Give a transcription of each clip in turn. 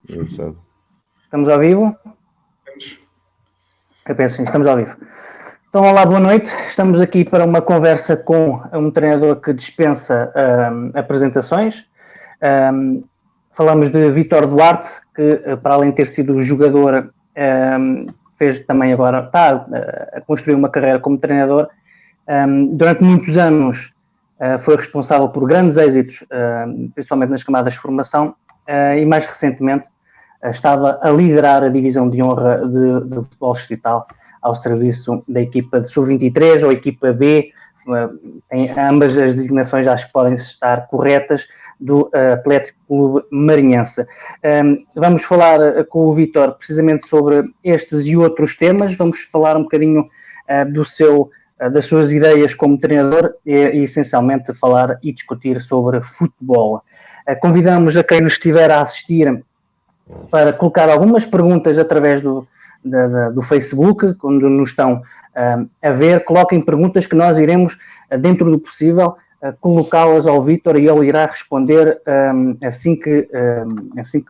Engraçado. Estamos ao vivo? Eu penso sim, estamos ao vivo. Então, olá, boa noite. Estamos aqui para uma conversa com um treinador que dispensa apresentações. Falamos de Vítor Duarte, que para além de ter sido jogador, fez também agora, está a construir uma carreira como treinador. Durante muitos anos foi responsável por grandes êxitos, principalmente nas camadas de formação, e mais recentemente estava a liderar a divisão de honra de futebol distrital ao serviço da equipa de Sub-23 ou equipa B, em ambas as designações acho que podem estar corretas, do Atlético Clube Marinhense. Vamos falar com o Vítor precisamente sobre estes e outros temas, vamos falar um bocadinho das suas ideias como treinador e essencialmente falar e discutir sobre futebol. Convidamos a quem nos estiver a assistir para colocar algumas perguntas através do Facebook, quando nos estão a ver, coloquem perguntas que nós iremos, dentro do possível, colocá-las ao Vítor e ele irá responder assim que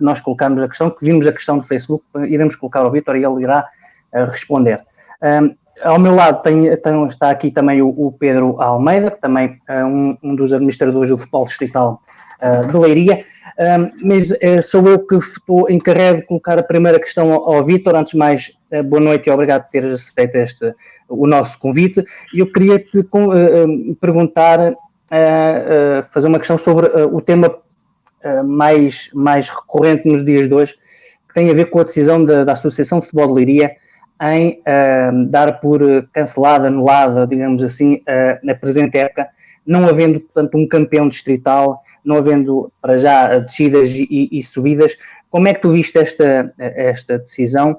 nós colocarmos a questão, que vimos a questão do Facebook, iremos colocar ao Vítor e ele irá responder. Ao meu lado está aqui também o Pedro Almeida, que também é um dos administradores do futebol distrital de Leiria, mas sou eu que estou encarregue de colocar a primeira questão ao Vítor. Antes de mais, boa noite e obrigado por teres aceito o nosso convite. E eu queria te perguntar, fazer uma questão sobre o tema mais recorrente nos dias de hoje, que tem a ver com a decisão da Associação de Futebol de Leiria em dar por cancelada, anulada, digamos assim, na presente época, não havendo, portanto, um campeão distrital, não havendo, para já, descidas e subidas. Como é que tu viste esta decisão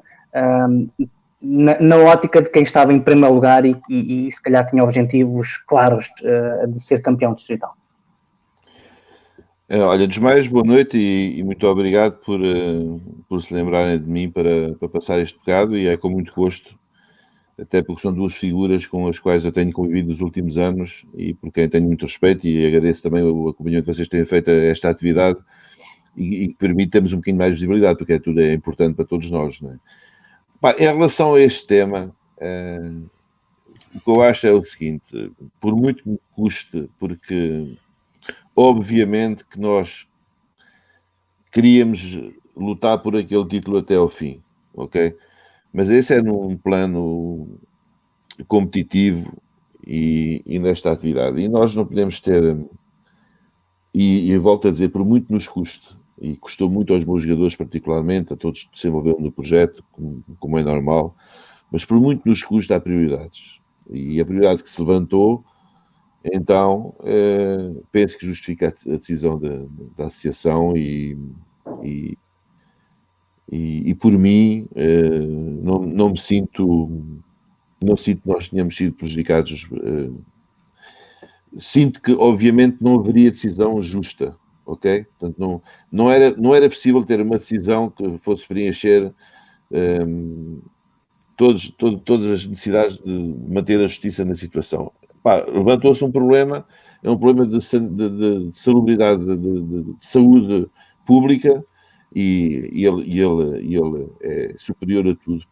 na ótica de quem estava em primeiro lugar e se calhar tinha objetivos claros de ser campeão distrital? Olha, antes de mais, boa noite e muito obrigado por se lembrarem de mim para passar este bocado, e é com muito gosto, até porque são duas figuras com as quais eu tenho convivido nos últimos anos e por quem tenho muito respeito, e agradeço também o acompanhamento que vocês têm feito a esta atividade e que permite termos um bocadinho mais de visibilidade, porque tudo é importante para todos nós, não é? Em relação a este tema, o que eu acho é o seguinte: por muito que me custe, porque obviamente que nós queríamos lutar por aquele título até ao fim, ok? Mas esse é num plano competitivo e nesta atividade. E nós não podemos ter, e volto a dizer, por muito nos custe, e custou muito aos meus jogadores particularmente, a todos que se envolveram no projeto, como é normal, mas por muito nos custa, há prioridades. E a prioridade que se levantou, então, penso que justifica a decisão da associação e por mim, não sinto que nós tenhamos sido prejudicados. Sinto que, obviamente, não haveria decisão justa, ok? Portanto, não era possível ter uma decisão que fosse preencher todas as necessidades de manter a justiça na situação. Levantou-se um problema, é um problema de salubridade, de saúde pública, e ele é superior a tudo,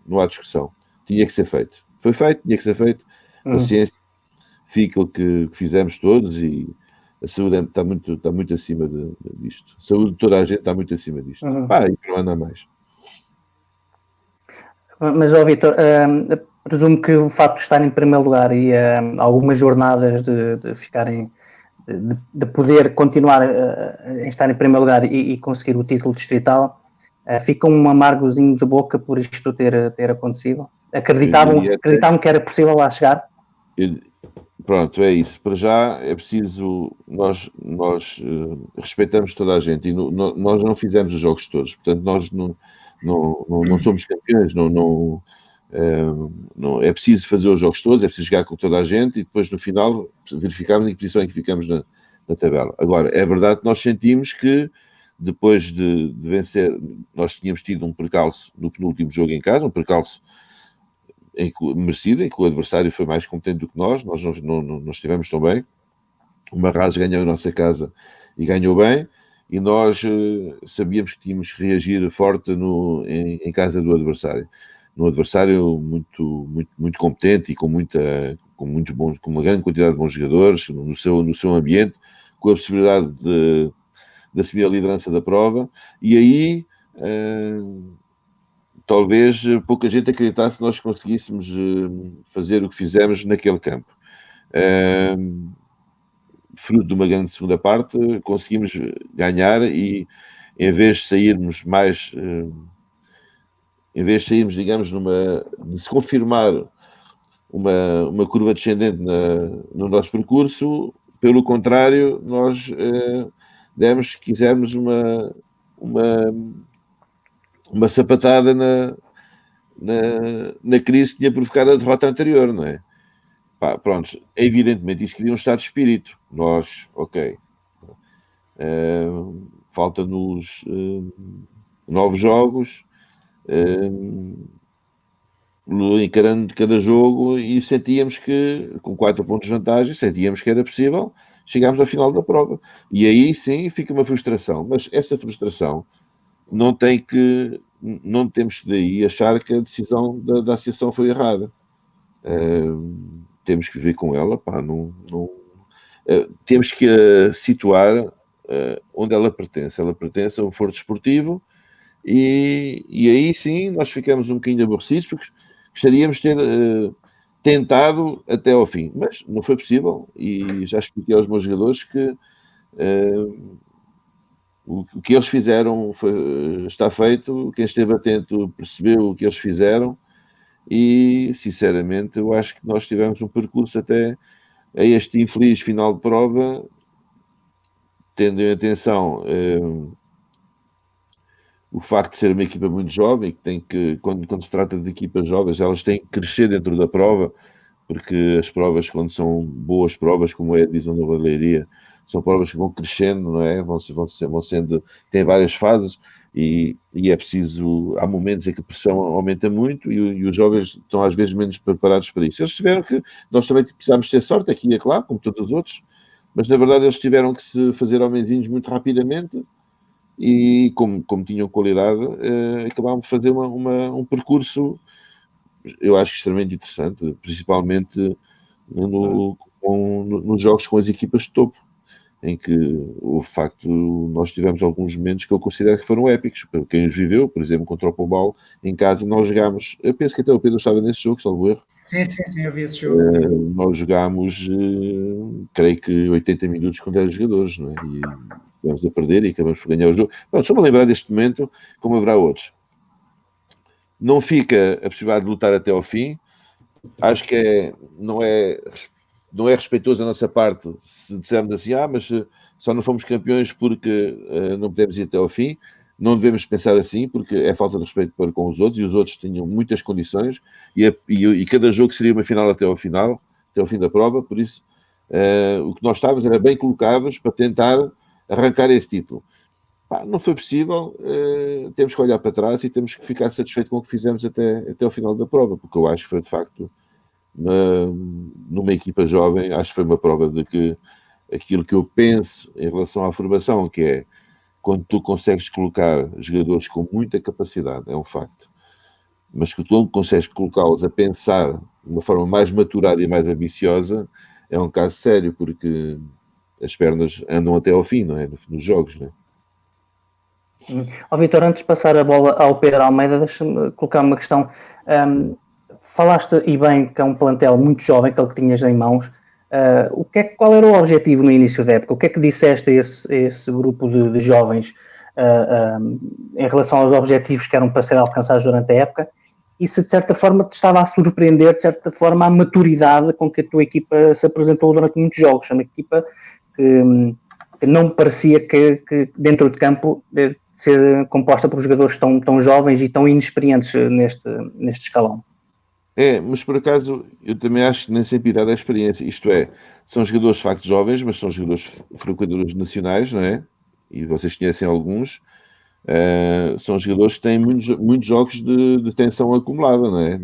não há discussão. Tinha que ser feito. Foi feito, tinha que ser feito. Paciência, fica o que fizemos todos, e a saúde está muito acima disto. A saúde de toda a gente está muito acima disto. E não anda mais. Mas, Vítor, presumo que o facto de estar em primeiro lugar e algumas jornadas de ficarem, de poder continuar a estar em primeiro lugar e conseguir o título distrital, fica um amargozinho de boca por isto ter acontecido? Acreditavam que era possível lá chegar? Pronto, é isso. Para já é preciso, nós respeitamos toda a gente, e nós não fizemos os jogos todos, portanto nós não somos campeões, não é preciso fazer os jogos todos, é preciso jogar com toda a gente e depois no final verificarmos em que posição é que ficamos na tabela. Agora, é verdade que nós sentimos que depois de vencer, nós tínhamos tido um percalço no penúltimo jogo em casa, um percalço merecido, em que o adversário foi mais competente do que nós não estivemos tão bem. O Marraz ganhou a nossa casa e ganhou bem, e nós sabíamos que tínhamos que reagir forte em casa do adversário. Um adversário muito competente e com uma grande quantidade de bons jogadores no seu ambiente, com a possibilidade de assumir a liderança da prova, e aí talvez pouca gente acreditasse que nós conseguíssemos fazer o que fizemos naquele campo. Fruto de uma grande segunda parte, conseguimos ganhar e em vez de sairmos, digamos, de se confirmar uma curva descendente no nosso percurso, pelo contrário, nós demos, se quisermos, uma sapatada na crise que tinha provocado a derrota anterior, não é? Pronto, evidentemente isso cria um estado de espírito. Nós, ok, falta-nos 9 jogos, encarando cada jogo, e sentíamos que, com 4 pontos de vantagem, sentíamos que era possível chegarmos ao final da prova. E aí sim fica uma frustração, mas essa frustração não temos que daí achar que a decisão da associação foi errada. Temos que viver com ela, temos que situar onde ela pertence. Ela pertence a um foro desportivo, e aí sim nós ficamos um bocadinho aborrecidos, porque gostaríamos de ter tentado até ao fim, mas não foi possível, e já expliquei aos meus jogadores que o que eles fizeram está feito. Quem esteve atento percebeu o que eles fizeram, e sinceramente eu acho que nós tivemos um percurso até a este infeliz final de prova, tendo em atenção o facto de ser uma equipa muito jovem, quando se trata de equipas jovens, elas têm que crescer dentro da prova, porque as provas, quando são boas provas, como é a divisão da Leiria, são provas que vão crescendo, não é? Vão sendo, têm várias fases, e é preciso, há momentos em que a pressão aumenta muito, e os jovens estão às vezes menos preparados para isso. Nós também precisamos ter sorte, aqui é claro, como todos os outros, mas na verdade eles tiveram que se fazer homenzinhos muito rapidamente, e como tinham qualidade, acabaram de fazer um percurso, eu acho, extremamente interessante, principalmente nos jogos com as equipas de topo, em que o facto nós tivemos alguns momentos que eu considero que foram épicos. Para quem os viveu, por exemplo, contra o Pombal, em casa nós jogámos, eu penso que até o Pedro estava nesse jogo, salvo erro. Sim, eu vi esse jogo. Nós jogámos, creio que 80 minutos com 10 jogadores, não é? E estivemos a perder e acabamos por ganhar o jogo. Bom, só me lembrar deste momento, como haverá outros. Não fica a possibilidade de lutar até ao fim. Acho que não é respeitoso da nossa parte se dissermos assim, mas só não fomos campeões porque não podemos ir até ao fim. Não devemos pensar assim, porque é falta de respeito para com os outros, e os outros tinham muitas condições, e cada jogo seria uma final até ao fim da prova. Por isso, o que nós estávamos era bem colocados para tentar arrancar esse título. Não foi possível. Temos que olhar para trás e temos que ficar satisfeitos com o que fizemos até ao final da prova, porque eu acho que foi, de facto, numa equipa jovem, acho que foi uma prova de que aquilo que eu penso em relação à formação, que é quando tu consegues colocar jogadores com muita capacidade, é um facto, mas que tu consegues colocá-los a pensar de uma forma mais maturada e mais ambiciosa, é um caso sério, porque as pernas andam até ao fim, não é? Nos jogos, não é? Vitor, antes de passar a bola ao Pedro Almeida, deixa-me colocar uma questão. Falaste, e bem, que é um plantel muito jovem, aquele que tinhas em mãos. Qual era o objetivo no início da época? O que é que disseste a esse grupo de jovens em relação aos objetivos que eram para ser alcançados durante a época? E se de certa forma te estava a surpreender, de certa forma, a maturidade com que a tua equipa se apresentou durante muitos jogos? É uma equipa que não parecia que dentro de campo ser composta por jogadores tão jovens e tão inexperientes neste escalão. Mas por acaso eu também acho que nem sempre irá da experiência. Isto é, são jogadores de facto jovens, mas são jogadores frequentadores nacionais, não é? E vocês conhecem alguns. São jogadores que têm muitos jogos de tensão acumulada, não é?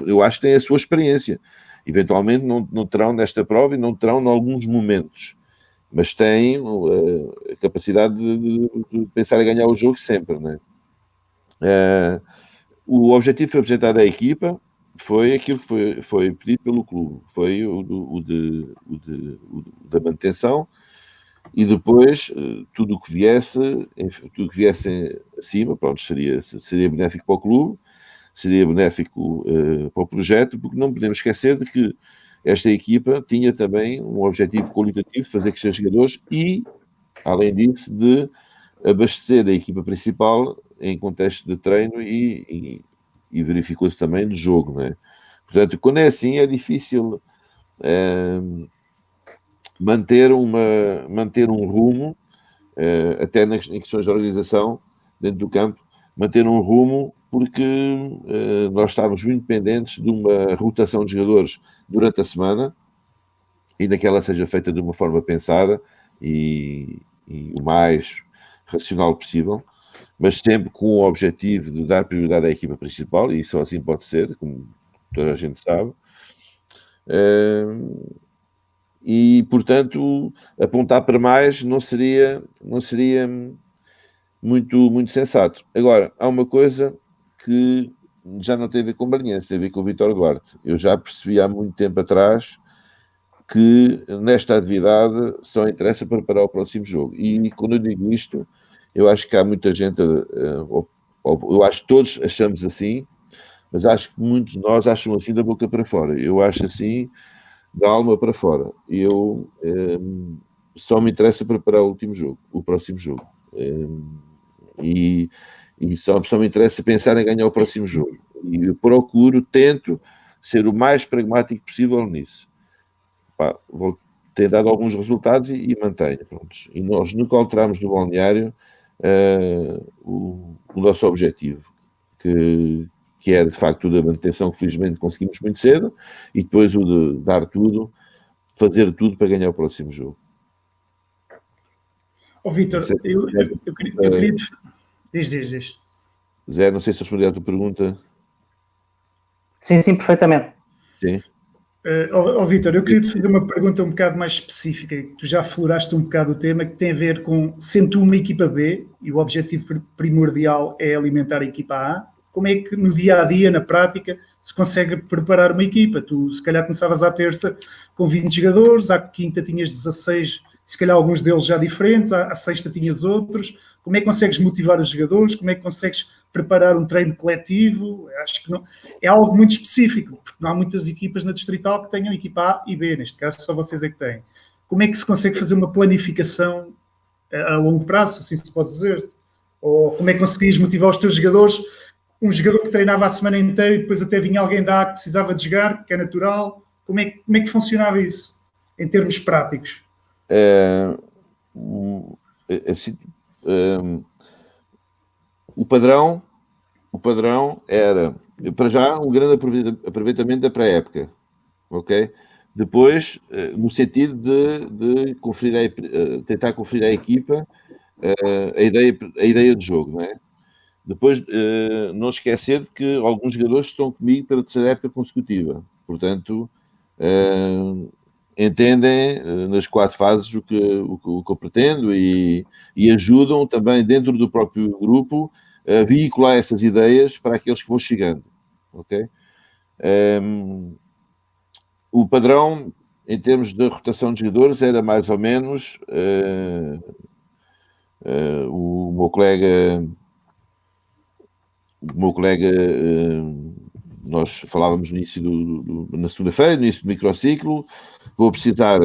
Eu acho que têm a sua experiência. Eventualmente não terão nesta prova e não terão em alguns momentos. mas tem a capacidade de pensar em ganhar o jogo sempre, né? O objetivo que foi apresentado à equipa foi aquilo que foi pedido pelo clube, foi o da manutenção, e depois tudo o que viesse, tudo que viesse acima, pronto, seria benéfico para o clube, seria benéfico para o projeto, porque não podemos esquecer de que esta equipa tinha também um objetivo qualitativo de fazer crescer jogadores e, além disso, de abastecer a equipa principal em contexto de treino e verificou-se também no jogo, não é? Portanto, quando é assim, é difícil manter um rumo, até em questões de organização, dentro do campo, manter um rumo, porque nós estávamos muito dependentes de uma rotação de jogadores durante a semana, ainda que ela seja feita de uma forma pensada e o mais racional possível, mas sempre com o objetivo de dar prioridade à equipa principal, e só assim pode ser, como toda a gente sabe. E, portanto, apontar para mais não seria muito sensato. Agora, há uma coisa que já não tem a ver com Maranhense, tem a ver com o Vítor Duarte. Eu já percebi há muito tempo atrás que nesta atividade só interessa preparar o próximo jogo. E quando eu digo isto, eu acho que há muita gente, eu acho que todos achamos assim, mas acho que muitos de nós acham assim da boca para fora. Eu acho assim da alma para fora. Eu só me interessa preparar o próximo jogo. E só me interessa pensar em ganhar o próximo jogo. E eu tento ser o mais pragmático possível nisso. Tem dado alguns resultados e mantenho. Pronto. E nós nunca alteramos no balneário o nosso objetivo, que é de facto o da manutenção, que felizmente conseguimos muito cedo, e depois o de dar tudo, fazer tudo para ganhar o próximo jogo. Vítor, eu queria... Diz. Zé, não sei se respondi à tua pergunta. Sim, perfeitamente. Sim. Vítor, eu queria te fazer uma pergunta um bocado mais específica, que tu já afloraste um bocado o tema, que tem a ver com, sendo tu uma equipa B, e o objetivo primordial é alimentar a equipa A, como é que no dia-a-dia, na prática, se consegue preparar uma equipa? Tu, se calhar, começavas à terça com 20 jogadores, à quinta tinhas 16, se calhar alguns deles já diferentes, à sexta tinhas outros. Como é que consegues motivar os jogadores? Como é que consegues preparar um treino coletivo? Acho que não, é algo muito específico, porque não há muitas equipas na Distrital que tenham equipa A e B, neste caso só vocês é que têm. Como é que se consegue fazer uma planificação a longo prazo, assim se pode dizer? Ou como é que conseguias motivar os teus jogadores? Um jogador que treinava a semana inteira e depois até vinha alguém da A que precisava de jogar, que é natural. Como é que funcionava isso, em termos práticos? O padrão era, para já, um grande aproveitamento da pré-época, ok? Depois, no sentido de tentar conferir à equipa a ideia de jogo, não é? Depois, não esquecer de que alguns jogadores estão comigo pela terceira época consecutiva. Portanto, entendem nas 4 fases o que eu pretendo e ajudam também dentro do próprio grupo a veicular essas ideias para aqueles que vão chegando. Ok? O padrão, em termos de rotação de jogadores, era mais ou menos o meu colega, nós falávamos no início na segunda-feira, no início do microciclo, vou precisar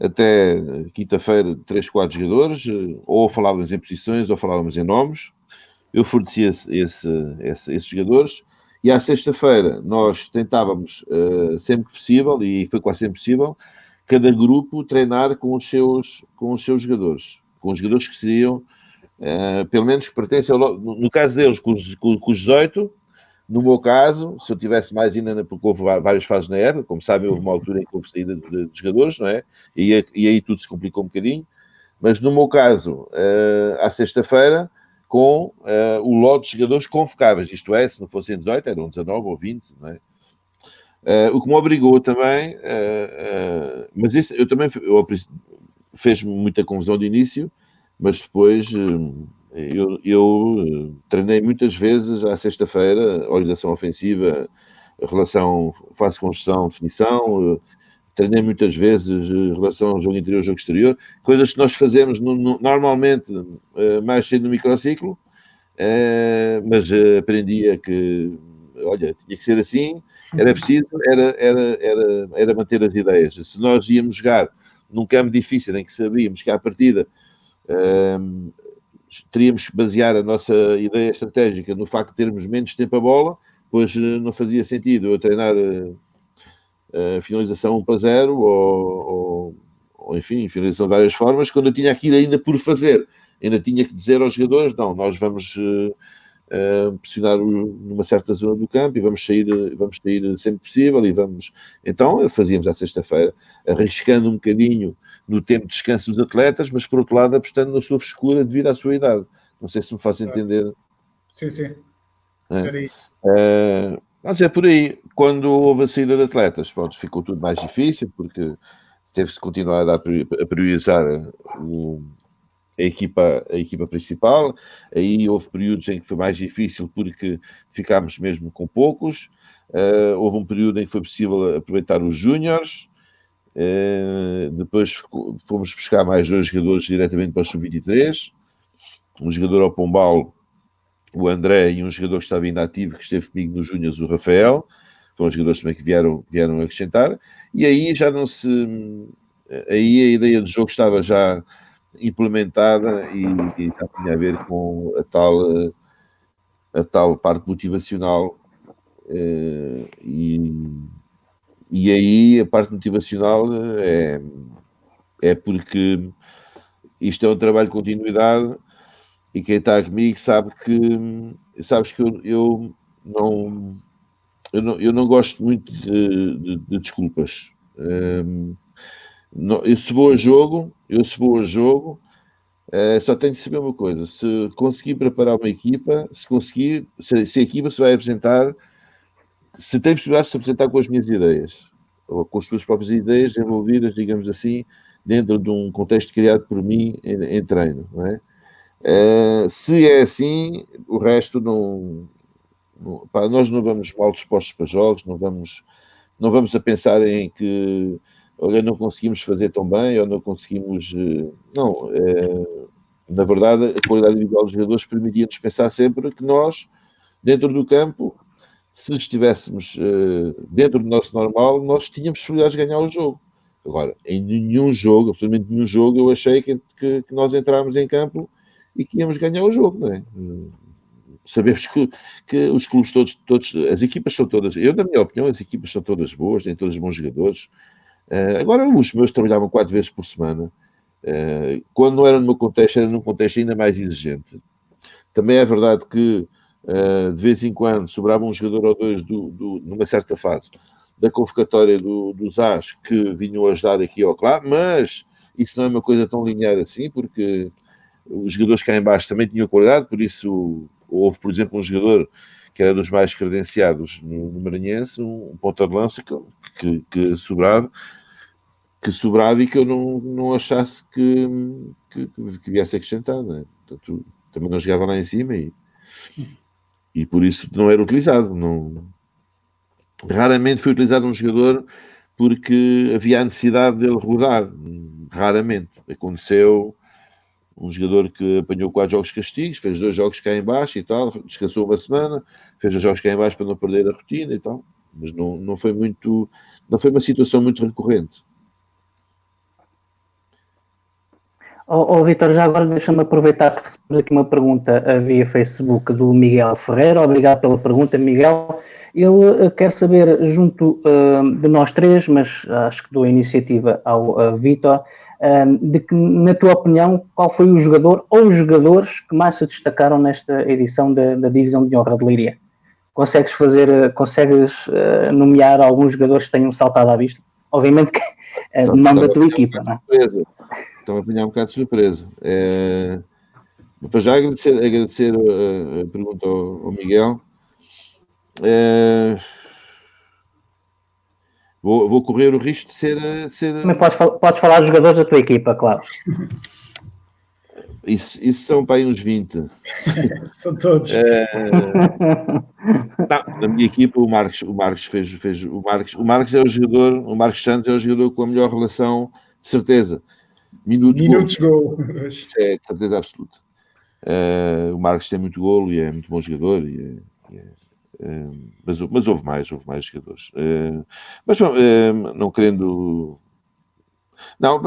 até quinta-feira de 3, 4 jogadores, ou falávamos em posições ou falávamos em nomes. Eu fornecia esses jogadores, e à sexta-feira nós tentávamos, sempre que possível, e foi quase sempre possível, cada grupo treinar com os seus jogadores, com os jogadores que seriam, pelo menos que pertencem no caso deles, com os 18. No meu caso, se eu tivesse mais ainda, porque houve várias fases na época, como sabem, houve uma altura em que houve saída de jogadores, não é? E aí tudo se complicou um bocadinho. Mas no meu caso, à sexta-feira, com o lote de jogadores convocáveis, isto é, se não fossem 18, eram 19 ou 20, não é? O que me obrigou também, mas isso eu também, fez-me muita confusão de início, mas depois eu treinei muitas vezes à sexta-feira, orientação ofensiva, relação face-construção, definição, treinei muitas vezes em relação ao jogo interior, jogo exterior, coisas que nós fazemos normalmente mais cedo no microciclo, mas aprendia que, olha, tinha que ser assim, era preciso, era manter as ideias. Se nós íamos jogar num campo difícil em que sabíamos que à partida teríamos que basear a nossa ideia estratégica no facto de termos menos tempo a bola, pois não fazia sentido eu treinar a finalização 1-0 ou enfim, finalização de várias formas, quando eu tinha aquilo ainda por fazer. Ainda tinha que dizer aos jogadores, não, nós vamos pressionar numa certa zona do campo e vamos sair sempre possível e vamos... Então, fazíamos à sexta-feira, arriscando um bocadinho no tempo de descanso dos atletas, mas por outro lado apostando na sua frescura devido à sua idade. Não sei se me faço entender. Sim. Era isso. Mas é por aí. Quando houve a saída de atletas, pronto, ficou tudo mais difícil, porque teve-se continuar a priorizar a equipa principal. Aí houve períodos em que foi mais difícil porque ficámos mesmo com poucos. Houve um período em que foi possível aproveitar os júniores. Depois fomos buscar mais 2 jogadores diretamente para o Sub-23. Um jogador ao Pombal, o André, e um jogador que estava ainda ativo, que esteve comigo nos júniores, o Rafael. Foram jogadores também que vieram acrescentar. E aí já não se... Aí a ideia do jogo estava já implementada e já tinha a ver com a tal parte motivacional. E aí a parte motivacional é porque isto é um trabalho de continuidade e quem está comigo sabes que eu não gosto muito de desculpas. Eu se vou a jogo, só tenho de saber uma coisa: se conseguir preparar uma equipa, se a equipa se vai apresentar, se tem possibilidade de se apresentar com as minhas ideias, ou com as suas próprias ideias desenvolvidas, digamos assim, dentro de um contexto criado por mim em treino, não é? Se é assim, o resto nós não vamos mal dispostos para jogos, não vamos a pensar em que, olha, não conseguimos fazer tão bem, ou não conseguimos... Não, na verdade, a qualidade individual dos jogadores permitia-nos pensar sempre que nós, dentro do campo, se estivéssemos dentro do nosso normal, nós tínhamos possibilidades de ganhar o jogo. Agora, em nenhum jogo, absolutamente nenhum jogo, eu achei que nós entrámos em campo e que íamos ganhar o jogo, não é? Sabemos que os clubes todos, as equipas são todas, eu, na minha opinião, as equipas são todas boas, têm todos bons jogadores. Agora, os meus trabalhavam 4 vezes por semana. Quando não era no meu contexto, era num contexto ainda mais exigente. Também é verdade que de vez em quando sobrava um jogador ou dois numa certa fase da convocatória dos As que vinham ajudar aqui ou lá, mas isso não é uma coisa tão linear assim, porque os jogadores cá em baixo também tinham qualidade, por isso houve, por exemplo, um jogador que era dos mais credenciados no Maranhense, um ponta de lança que sobrava e que eu não achasse que viesse acrescentar, não é? Portanto, também não jogava lá em cima e por isso não era utilizado. Raramente foi utilizado um jogador porque havia a necessidade dele rodar. Raramente. Aconteceu um jogador que apanhou 4 jogos castigos, fez 2 jogos cá em baixo e tal, descansou uma semana, fez 2 jogos cá em baixo para não perder a rotina e tal. Mas não foi uma situação muito recorrente. Vitor, já agora deixa-me aproveitar que recebemos aqui uma pergunta via Facebook do Miguel Ferreira. Obrigado pela pergunta, Miguel. Ele quer saber, junto de nós 3, mas acho que dou a iniciativa ao Vitor, de que, na tua opinião, qual foi o jogador ou os jogadores que mais se destacaram nesta edição da Divisão de Honra de Leiria? Consegues nomear alguns jogadores que tenham saltado à vista? Obviamente que não da tua equipa, não é? Estão a apanhar um bocado de surpresa. Para já agradecer a pergunta ao Miguel. Vou correr o risco de ser... Também podes falar dos jogadores da tua equipa, claro. Isso são para aí uns 20. São todos. Não, na minha equipa o Marcos fez o Marcos é o jogador, o Marcos Santos é o jogador com a melhor relação, de certeza. Minutos gol. É, de certeza absoluta. O Marcos tem muito golo e é muito bom jogador. Mas houve mais jogadores. Mas não querendo... Não,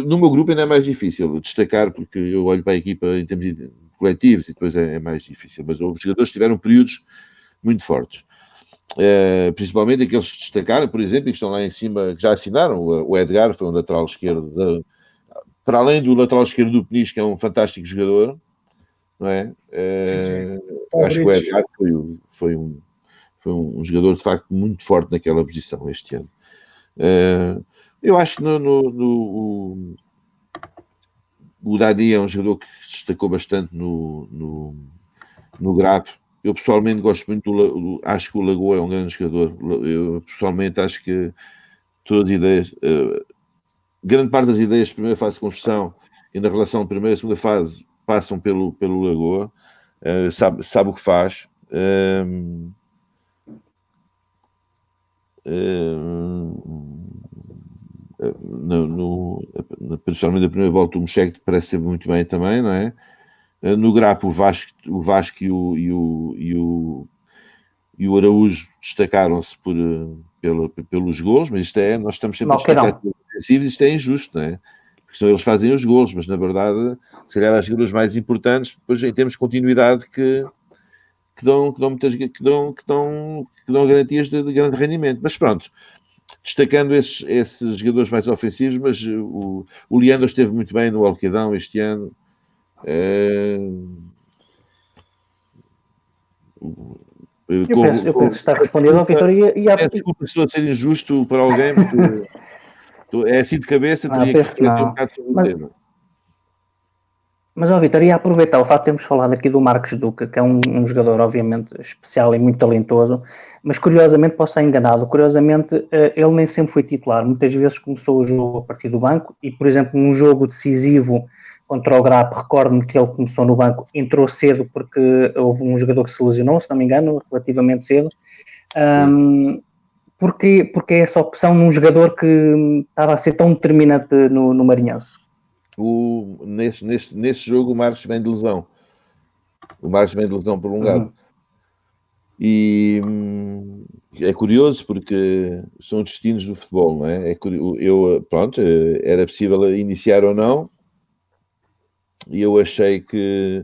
no meu grupo ainda é mais difícil destacar, porque eu olho para a equipa em termos de coletivos e depois é mais difícil. Mas houve jogadores que tiveram períodos muito fortes. Principalmente aqueles que destacaram, por exemplo, e que estão lá em cima, que já assinaram. O Edgar foi um lateral esquerdo. Para além do lateral esquerdo do Peniche, que é um fantástico jogador, não é? Sim. Acho que o Edgar foi um jogador, de facto, muito forte naquela posição este ano. Eu acho que o Dani é um jogador que se destacou bastante no Grap. Eu pessoalmente gosto muito acho que o Lagoa é um grande jogador. Eu pessoalmente acho que todas as ideias, grande parte das ideias da primeira fase de construção e na relação primeira e segunda fase passam pelo Lagoa. Sabe o que faz. Principalmente na primeira volta o Mocheque parece ser muito bem também, não é? No Grap o Vasco e o Araújo destacaram-se pelos golos, mas nós estamos sempre a destacar pelos defensivos, isto é injusto, não é? Porque senão eles fazem os golos, mas na verdade, se calhar as jogadoras mais importantes, depois em termos de continuidade que dão garantias de grande rendimento. Mas pronto, destacando esses jogadores mais ofensivos, mas o Leandro esteve muito bem no Alquedão este ano. Eu penso que está respondido ao Vitor desculpa se estou a ser injusto para alguém, porque é assim de cabeça, teria que refletir um bocado sobre o tema. Mas, Vitor, ia aproveitar o facto de termos falado aqui do Marcos Duque, que é um jogador, obviamente, especial e muito talentoso, mas, curiosamente, posso estar enganado, curiosamente, ele nem sempre foi titular. Muitas vezes começou o jogo a partir do banco e, por exemplo, num jogo decisivo contra o Grap, recordo-me que ele começou no banco, entrou cedo porque houve um jogador que se lesionou, se não me engano, relativamente cedo. Porque essa opção num jogador que estava a ser tão determinante no Marinhense? Nesse jogo o Marcos vem de lesão. O Marcos vem de lesão prolongada. E é curioso porque são destinos do futebol, não é? Era possível iniciar ou não, e eu achei que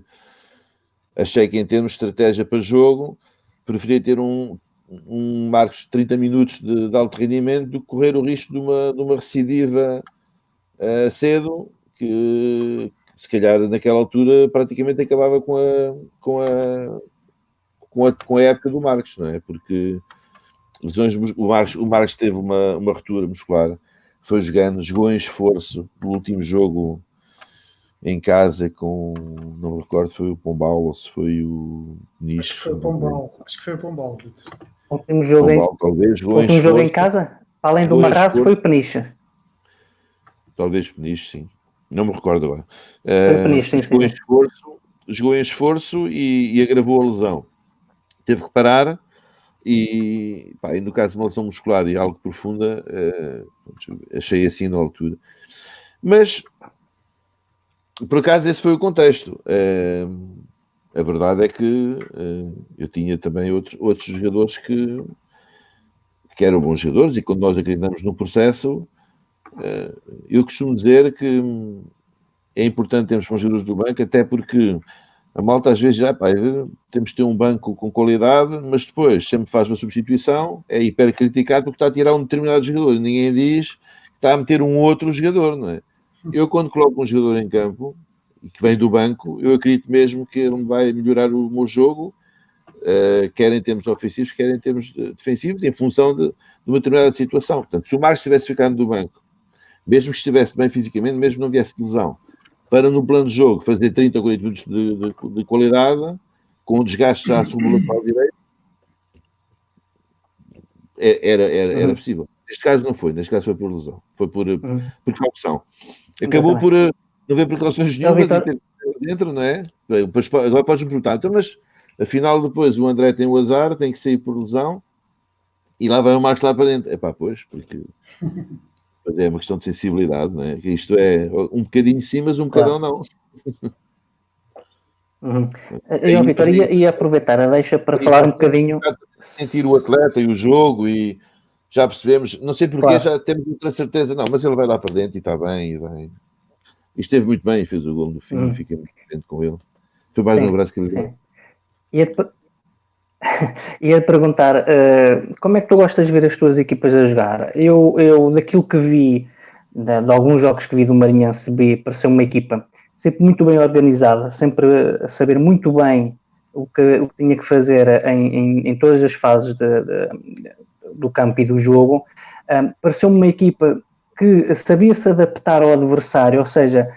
em termos de estratégia para jogo, preferia ter um Marcos de 30 minutos de alto rendimento do que correr o risco de uma recidiva cedo, que se calhar naquela altura praticamente acabava com a época do Marcos, não é? Porque o Marcos teve uma ruptura muscular, foi jogou em esforço no último jogo em casa não me recordo se foi o Pombal ou se foi o Nicho. Acho que foi o Pombal. O último jogo, jogo em casa, além do Marraço, foi o Peniche. Talvez Peniche, sim. Não me recordo agora. Jogou em esforço e agravou a lesão. Teve que parar e no caso de uma lesão muscular e algo profunda, achei assim na altura. Mas, por acaso, esse foi o contexto. A verdade é que eu tinha também outros jogadores que eram bons jogadores, e quando nós acreditamos no processo, eu costumo dizer que é importante termos bons jogadores do banco, até porque a malta às vezes temos de ter um banco com qualidade, mas depois sempre faz uma substituição, é hiper criticado porque está a tirar um determinado jogador, e ninguém diz que está a meter um outro jogador, não é? Eu, quando coloco um jogador em campo e que vem do banco, eu acredito mesmo que ele vai melhorar o meu jogo, quer em termos ofensivos, quer em termos defensivos, em função de uma determinada situação. Portanto, se o Marcos estivesse ficando do banco, mesmo que estivesse bem fisicamente, mesmo que não viesse de lesão, para no plano de jogo fazer 30 ou 40 minutos de qualidade, com o desgaste já sobre o lateral direito, era possível. Neste caso não foi, neste caso foi por lesão, foi por precaução. Acabou Exatamente. por não haver precauções Então, nenhumas e Vitor, ter dentro, não é? Bem, agora podes-me perguntar, então, mas afinal depois o André tem o azar, tem que sair por lesão e lá vai o Marcos lá para dentro. Epá, pois, porque é uma questão de sensibilidade, não é? Que isto é um bocadinho sim, mas um bocadão claro. não. E, Vitor, ia aproveitar a deixa para falar um bocadinho. Sentir o atleta e o jogo e já percebemos, não sei porque, Claro. já temos outra certeza, não, mas ele vai lá para dentro e está bem, e vai. E esteve muito bem, fez o gol no fim, fiquei muito contente com ele. Foi mais um abraço que ele deu. Ia perguntar como é que tu gostas de ver as tuas equipas a jogar? Eu daquilo que vi, de alguns jogos que vi do Marinhense B, pareceu uma equipa sempre muito bem organizada, sempre a saber muito bem o que tinha que fazer em todas as fases do campo e do jogo. Pareceu-me uma equipa que sabia se adaptar ao adversário, ou seja,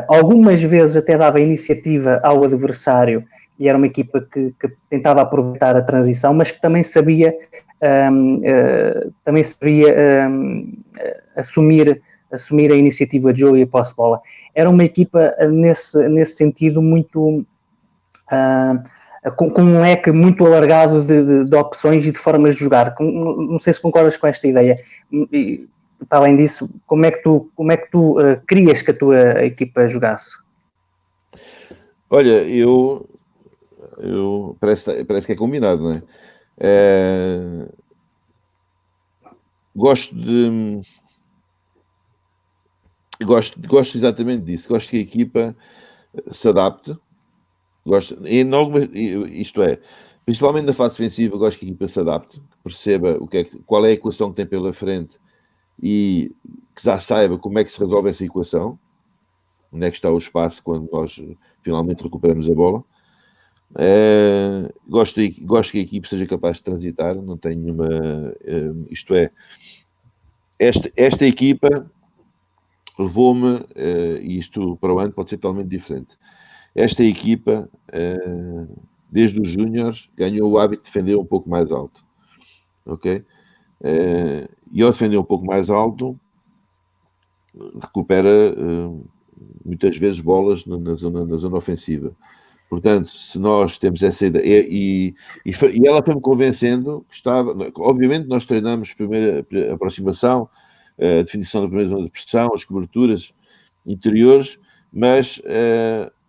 algumas vezes até dava iniciativa ao adversário e era uma equipa que tentava aproveitar a transição, mas que também sabia assumir a iniciativa de jogo e a posse de bola. Era uma equipa nesse sentido muito com um leque muito alargado de opções e de formas de jogar. Não sei se concordas com esta ideia. E, para além disso, como é que tu querias que a tua equipa jogasse? Olha, eu parece que é combinado, não é? Gosto exatamente disso. Gosto que a equipa se adapte. Isto é, principalmente na fase defensiva, gosto que a equipa se adapte, que perceba qual é a equação que tem pela frente e que já saiba como é que se resolve essa equação, onde é que está o espaço quando nós finalmente recuperamos a bola. Gosto que a equipe seja capaz de transitar, não tenho nenhuma. Isto é, esta equipa levou-me, e isto para o ano pode ser totalmente diferente. Esta equipa, desde os júniores, ganhou o hábito de defender um pouco mais alto. Ok? E ao defender um pouco mais alto, recupera muitas vezes bolas na zona ofensiva. Portanto, se nós temos essa ideia, e ela foi-me convencendo que estava. Obviamente, nós treinamos primeiro a aproximação, a definição da primeira zona de pressão, as coberturas interiores, mas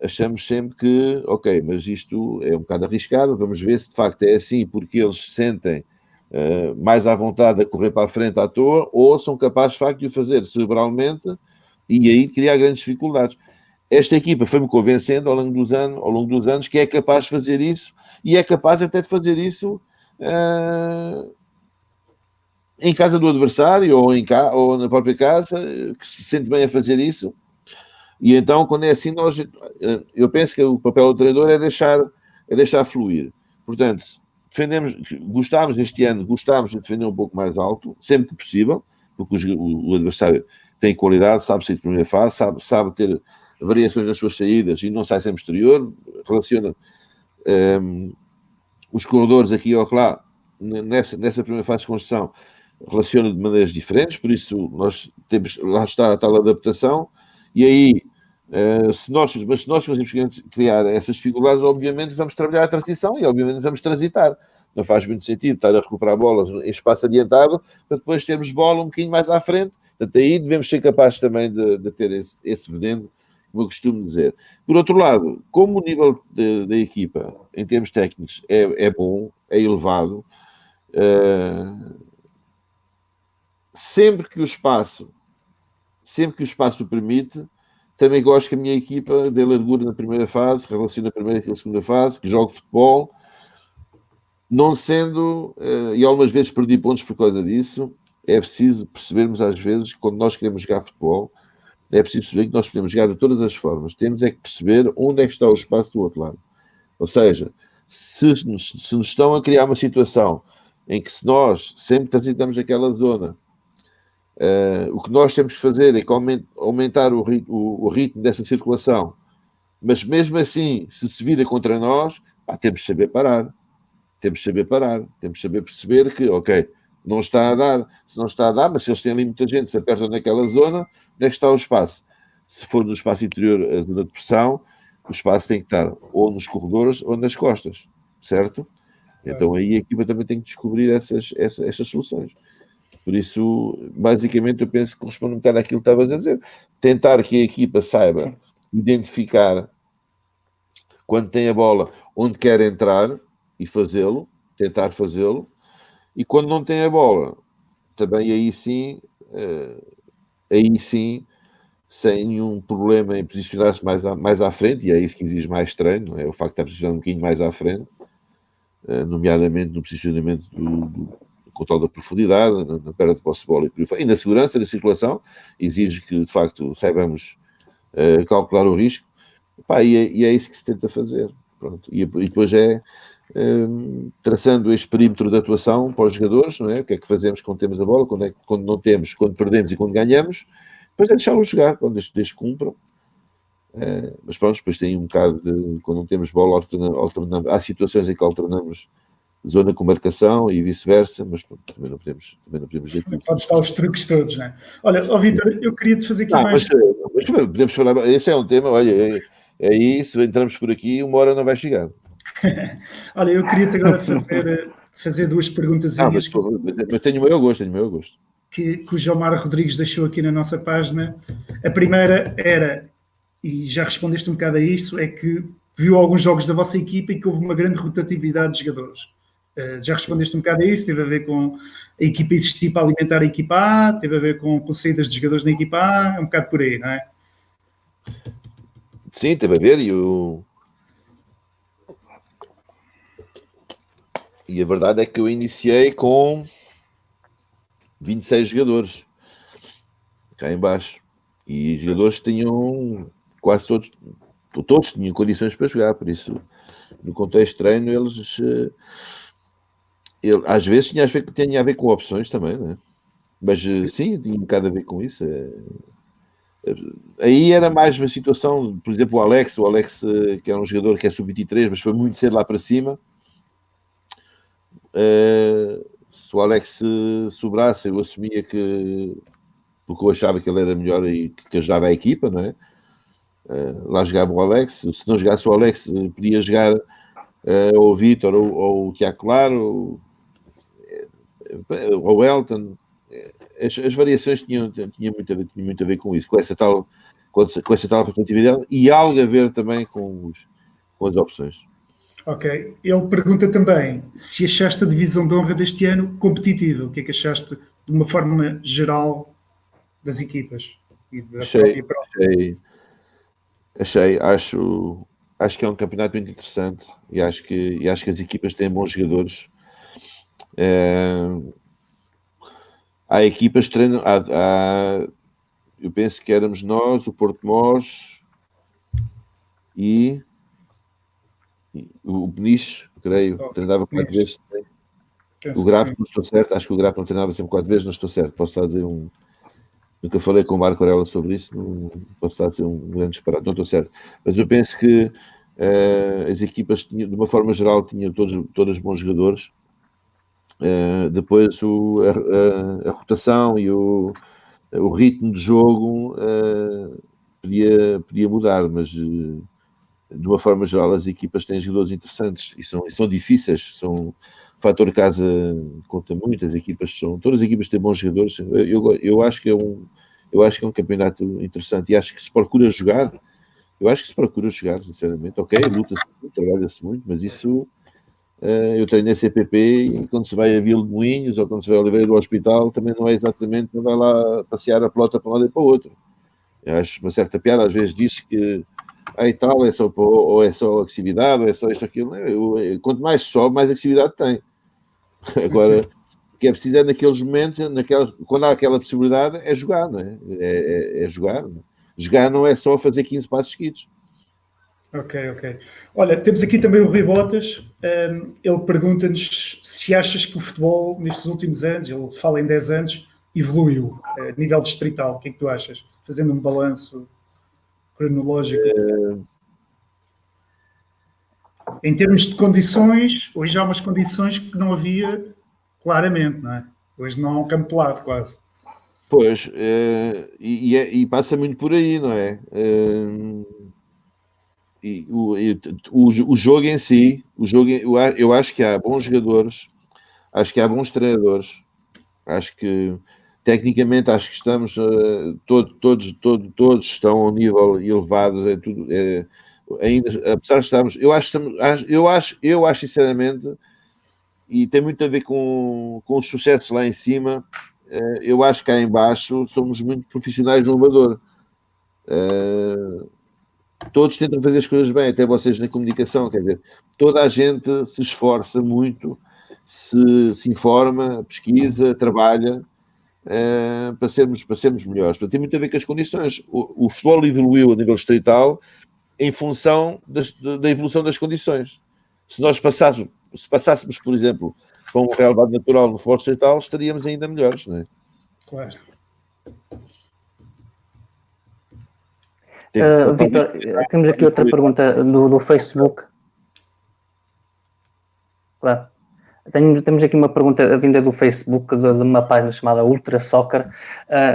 achamos sempre que, ok, mas isto é um bocado arriscado, vamos ver se de facto é assim, porque eles se sentem mais à vontade a correr para a frente à toa, ou são capazes de facto de o fazer cerebralmente e aí criar grandes dificuldades. Esta equipa foi-me convencendo ao longo dos anos que é capaz de fazer isso e é capaz até de fazer isso em casa do adversário ou na própria casa, que se sente bem a fazer isso. E então, quando é assim, eu penso que o papel do treinador é deixar fluir. Portanto, gostámos de defender um pouco mais alto, sempre que possível, porque o adversário tem qualidade, sabe sair de primeira fase, sabe ter variações nas suas saídas e não sai sempre exterior, relaciona os corredores aqui ou lá, nessa primeira fase de construção, relaciona de maneiras diferentes, por isso nós temos, lá está a tal adaptação, e aí, se nós conseguimos criar essas dificuldades, obviamente vamos trabalhar a transição e obviamente vamos transitar. Não faz muito sentido estar a recuperar bolas em espaço adiantado para depois termos bola um bocadinho mais à frente. Portanto, aí devemos ser capazes também de ter esse veneno, como eu costumo dizer. Por outro lado, como o nível da equipa, em termos técnicos, é bom, é elevado, sempre que o espaço o permite, também gosto que a minha equipa dê largura na primeira fase, relacione a primeira e a segunda fase, que jogue futebol, não sendo, e algumas vezes perdi pontos por causa disso, é preciso percebermos às vezes, quando nós queremos jogar futebol, é preciso perceber que nós podemos jogar de todas as formas. Temos é que perceber onde é que está o espaço do outro lado. Ou seja, se nos estão a criar uma situação em que se nós sempre transitamos aquela zona, o que nós temos que fazer é aumentar o ritmo dessa circulação. Mas mesmo assim, se vira contra nós, temos de saber parar. Temos de saber perceber que, ok, não está a dar. Se não está a dar, mas se eles têm ali muita gente, se apertam naquela zona, onde é que está o espaço? Se for no espaço interior, a zona de pressão, o espaço tem que estar ou nos corredores ou nas costas, certo? Então aí a equipa também tem que descobrir essas soluções. Por isso, basicamente, eu penso que corresponde um bocado àquilo que estavas a dizer. Tentar que a equipa saiba identificar, quando tem a bola, onde quer entrar e fazê-lo, tentar fazê-lo, e quando não tem a bola, também aí sim, sem nenhum problema em posicionar-se mais à frente, e é isso que exige mais treino, não é? O facto de estar posicionado um bocadinho mais à frente, nomeadamente no posicionamento do controle da profundidade, na perda de posse de bola e na segurança da circulação, exige que, de facto, saibamos calcular o risco. E é isso que se tenta fazer. Pronto. E depois traçando este perímetro de atuação para os jogadores, não é? O que é que fazemos quando temos a bola, quando não temos, quando perdemos e quando ganhamos, depois é deixá-los jogar, quando desde cumpram. Mas pronto, depois tem um bocado de, quando não temos bola, alternamos, há situações em que alternamos zona com marcação e vice-versa, mas pronto, também não podemos dizer tudo. Pode estar os truques todos, não é? Olha, Vítor, eu queria te fazer aqui mais... Mas podemos falar, esse é um tema, olha, isso, entramos por aqui, uma hora não vai chegar. Olha, eu queria-te agora fazer duas perguntas. Mas tenho o meu gosto, que o Jomar Rodrigues deixou aqui na nossa página. A primeira era, e já respondeste um bocado a isso, é que viu alguns jogos da vossa equipa e que houve uma grande rotatividade de jogadores. Já respondeste um bocado a isso, teve a ver com a equipa existir para alimentar a equipa A, teve a ver com saídas de jogadores na equipa A, é um bocado por aí, não é? Sim, teve a ver, e a verdade é que eu iniciei com 26 jogadores cá em baixo, e os jogadores tinham quase todos tinham condições para jogar, por isso no contexto de treino eles às vezes tinha a ver com opções também, né? Mas sim, tinha um bocado a ver com isso. Aí era mais uma situação, por exemplo, o Alex, que é um jogador que é sub-23, mas foi muito cedo lá para cima. Se o Alex sobrasse, eu assumia que, porque eu achava que ele era melhor e que ajudava a equipa, não é? Lá jogava o Alex. Se não jogasse o Alex, podia jogar ou o Vítor ou o Tiago Claro ou o Elton. As variações tinham muito a ver com isso, com essa tal rotatividade, e algo a ver também com as opções. Ok. Ele pergunta também se achaste a divisão de honra deste ano competitiva. O que é que achaste de uma forma geral das equipas? E da Achei. Acho que é um campeonato muito interessante e acho que as equipas têm bons jogadores. Há equipas que treinam. Eu penso que éramos nós, o Porto Mós e o Peniche, creio, treinava 4 vezes. O Grapo, não estou certo, acho que o Grapo não treinava sempre 4 vezes, não estou certo. Posso estar a dizer Nunca falei com o Marco Aurélio sobre isso, não posso estar a dizer um grande disparate, não estou certo. Mas eu penso que as equipas, de uma forma geral, tinham todos bons jogadores. Depois a rotação e o ritmo de jogo podia mudar, mas de uma forma geral as equipas têm jogadores interessantes e são difíceis, o fator casa conta muito, todas as equipas têm bons jogadores. Eu acho que é um campeonato interessante e acho que se procura jogar, sinceramente. Ok, luta-se muito, trabalha-se muito, mas isso eu treino na CPP e quando se vai a Vila de Moinhos ou quando se vai a Oliveira do Hospital também não é exatamente, não vai lá passear a pelota para um lado e para o outro. Eu acho uma certa piada, às vezes diz que e tal, ou é só agressividade, ou é só isto, aquilo. Quanto mais sobe, mais agressividade tem. Agora, o que é preciso é naqueles momentos, quando há aquela possibilidade, é jogar, não é? É jogar. Não é? Jogar não é só fazer 15 passos seguidos. Ok. Olha, temos aqui também o Rui Botas. Ele pergunta-nos se achas que o futebol, nestes últimos anos, ele fala em 10 anos, evoluiu a nível distrital. O que é que tu achas? Fazendo um balanço cronológico. Em termos de condições, hoje há umas condições que não havia claramente, não é? Hoje não há um campo pelado, quase. Pois, e passa muito por aí, não é? E o jogo em si, eu acho que há bons jogadores, acho que há bons treinadores, acho que tecnicamente acho que estamos todos estão a um nível elevado, é tudo, ainda, apesar de estarmos, eu acho sinceramente, e tem muito a ver com os sucessos lá em cima, eu acho que cá em baixo somos muito profissionais no amador. Todos tentam fazer as coisas bem, até vocês na comunicação, quer dizer, toda a gente se esforça muito, se informa, pesquisa, trabalha para sermos melhores. Portanto, tem muito a ver com as condições. O futebol evoluiu a nível distrital em função da evolução das condições. Se nós passássemos, por exemplo, para um relevado natural no futebol distrital, estaríamos ainda melhores, não é? Claro. Vítor, temos aqui outra pergunta do Facebook. Claro. Temos aqui uma pergunta vinda do Facebook de uma página chamada Ultra Soccer,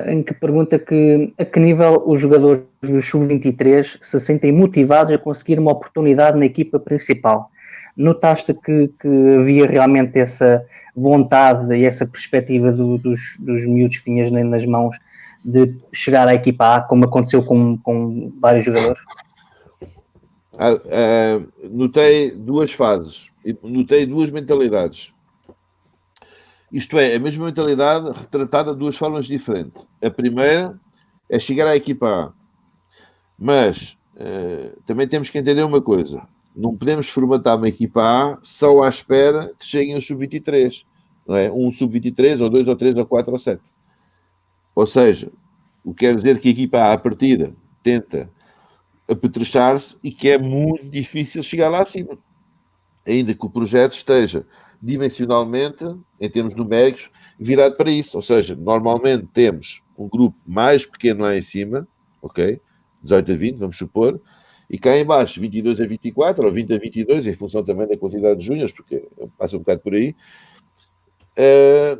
em que pergunta a que nível os jogadores do Sub-23 se sentem motivados a conseguir uma oportunidade na equipa principal. Notaste que havia realmente essa vontade e essa perspectiva dos miúdos que tinhas nas mãos de chegar à equipa A, como aconteceu com vários jogadores? Notei duas fases, notei duas mentalidades. Isto é, a mesma mentalidade retratada de duas formas diferentes. A primeira é chegar à equipa A, mas também temos que entender uma coisa: não podemos formatar uma equipa A só à espera que cheguem os sub-23, não é? Um sub-23, ou 2, ou 3, ou 4, ou 7. Ou seja, o que quer dizer que a equipa A, à partida, tenta apetrechar-se e que é muito difícil chegar lá acima. Ainda que o projeto esteja dimensionalmente, em termos numéricos, virado para isso. Ou seja, normalmente temos um grupo mais pequeno lá em cima, ok? 18 a 20, vamos supor, e cá em baixo, 22 a 24, ou 20 a 22, em função também da quantidade de júniores, porque passa um bocado por aí,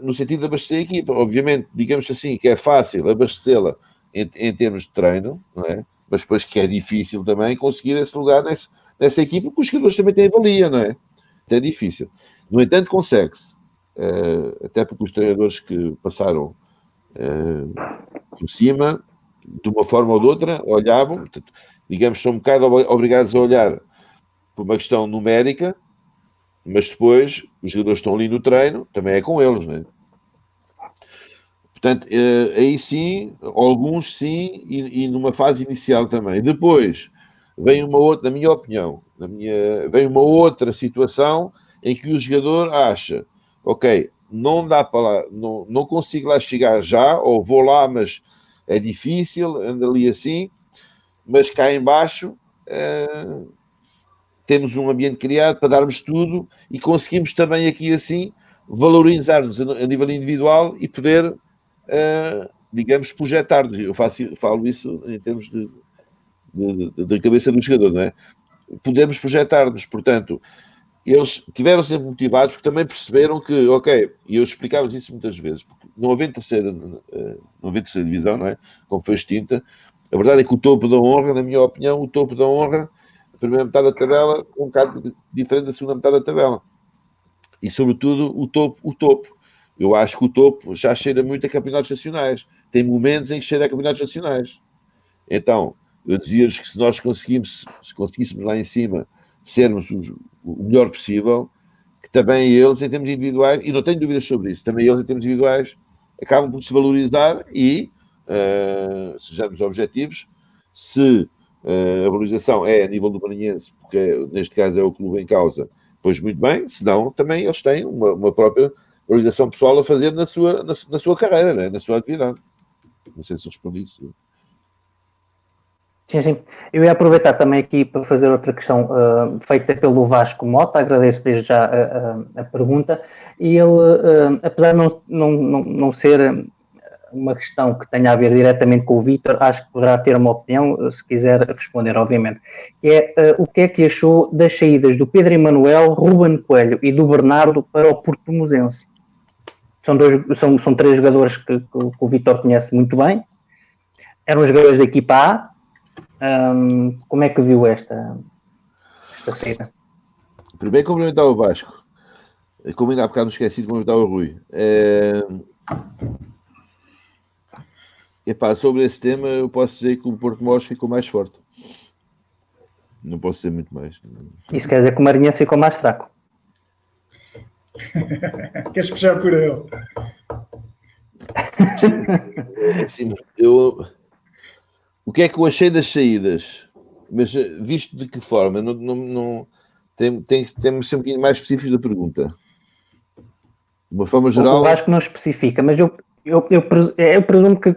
no sentido de abastecer a equipa. Obviamente, digamos assim, que é fácil abastecê-la em termos de treino, não é? Mas depois que é difícil também conseguir esse lugar nessa equipa, porque os jogadores também têm valia, não é? É difícil. No entanto, consegue-se. Até porque os treinadores que passaram por cima, de uma forma ou de outra, olhavam, portanto, digamos, são um bocado obrigados a olhar por uma questão numérica, mas depois os jogadores estão ali no treino, também é com eles, não é? Portanto, aí sim, alguns sim, e numa fase inicial também. Depois, vem uma outra, na minha opinião, vem uma outra situação em que o jogador acha, ok, não dá para lá, não consigo lá chegar já, ou vou lá, mas é difícil, ando ali assim, mas cá em baixo temos um ambiente criado para darmos tudo e conseguimos também aqui assim valorizar-nos a nível individual e poder digamos, projetar-nos. Eu falo isso em termos de cabeça do jogador, não é? Podemos projetar-nos, portanto, eles tiveram sempre motivados porque também perceberam que, ok, e eu explicava isso muitas vezes, porque não havia terceira divisão, não é? Como foi extinta, a verdade é que o topo da honra, na minha opinião, o topo da honra, a primeira metade da tabela, é um bocado diferente da segunda metade da tabela. E, sobretudo, o topo. Eu acho que o topo já cheira muito a campeonatos nacionais. Tem momentos em que cheira a campeonatos nacionais. Então, eu dizia-lhes que se nós conseguíssemos lá em cima sermos o melhor possível, que também eles, em termos individuais, e não tenho dúvidas sobre isso, também eles, em termos individuais, acabam por se valorizar e, sejamos objetivos, se a valorização é a nível do Maranhense, porque neste caso é o clube em causa, pois muito bem, senão também eles têm uma própria valorização pessoal a fazer na sua carreira, né? Na sua atividade. Não sei se respondi isso. Sim, sim. Eu ia aproveitar também aqui para fazer outra questão feita pelo Vasco Mota, agradeço desde já a pergunta, e ele, apesar de não ser uma questão que tenha a ver diretamente com o Vítor, acho que poderá ter uma opinião, se quiser responder, obviamente, que é o que é que achou das saídas do Pedro Emanuel, Ruben Coelho e do Bernardo para o Portimonense? são três jogadores que o Vítor conhece muito bem. Eram jogadores da equipa A. Como é que viu esta saída? Primeiro, cumprimentar o Vasco. Como ainda há bocado me esqueci de cumprimentar o Rui. Sobre esse tema, eu posso dizer que o Porto ficou mais forte. Não posso dizer muito mais. Isso quer dizer que o Marinhense ficou mais fraco. Queres puxar por ele? Sim, o que é que eu achei das saídas? Mas visto de que forma? Temos de ser um bocadinho mais específicos da pergunta. De uma forma geral. Eu acho que não especifica, mas eu presumo que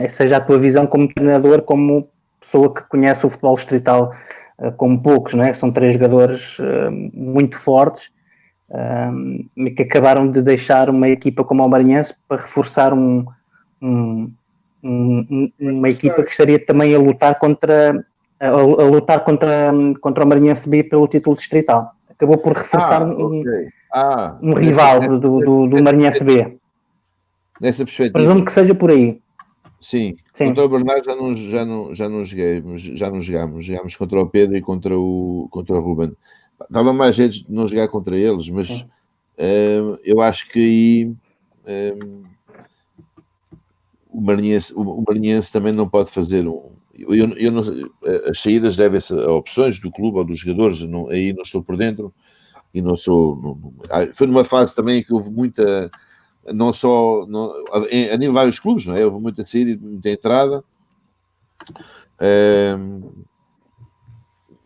seja a tua visão como treinador, como pessoa que conhece o futebol distrital como poucos, não é? São três jogadores muito fortes que acabaram de deixar uma equipa como o Marinhense para reforçar uma equipa que estaria também a lutar contra o Marinhense B pelo título distrital. Acabou por reforçar um rival do Marinhense B. Nessa perspectiva. Presumo que seja por aí. Sim. Contra o Bernardo já não joguei, mas já não jogámos. Jogámos contra o Pedro e contra o Ruben. Dava mais jeito de não jogar contra eles, mas eu acho que aí o Marinhense também não pode fazer as saídas devem ser a opções do clube ou dos jogadores. Aí não estou por dentro e não sou. Foi numa fase também que houve muita. Não só a nível de vários clubes, não é? Houve muita saída e muita entrada,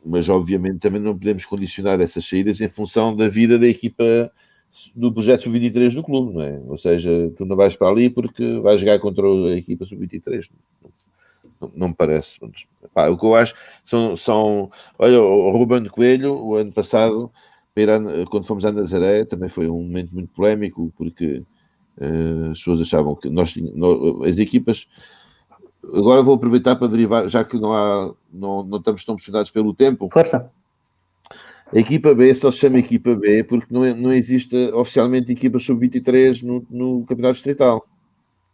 mas obviamente também não podemos condicionar essas saídas em função da vida da equipa do projeto sub-23 do clube, não é? Ou seja, tu não vais para ali porque vais jogar contra a equipa sub-23. Não me parece. O que eu acho são olha, o Ruben Coelho, o ano passado, quando fomos à Nazaré, também foi um momento muito polémico, porque as pessoas achavam que as equipas. Agora vou aproveitar para derivar, já que não estamos tão pressionados pelo tempo. Força. A equipa B só se chama equipa B porque não existe oficialmente equipa sub-23 no campeonato distrital.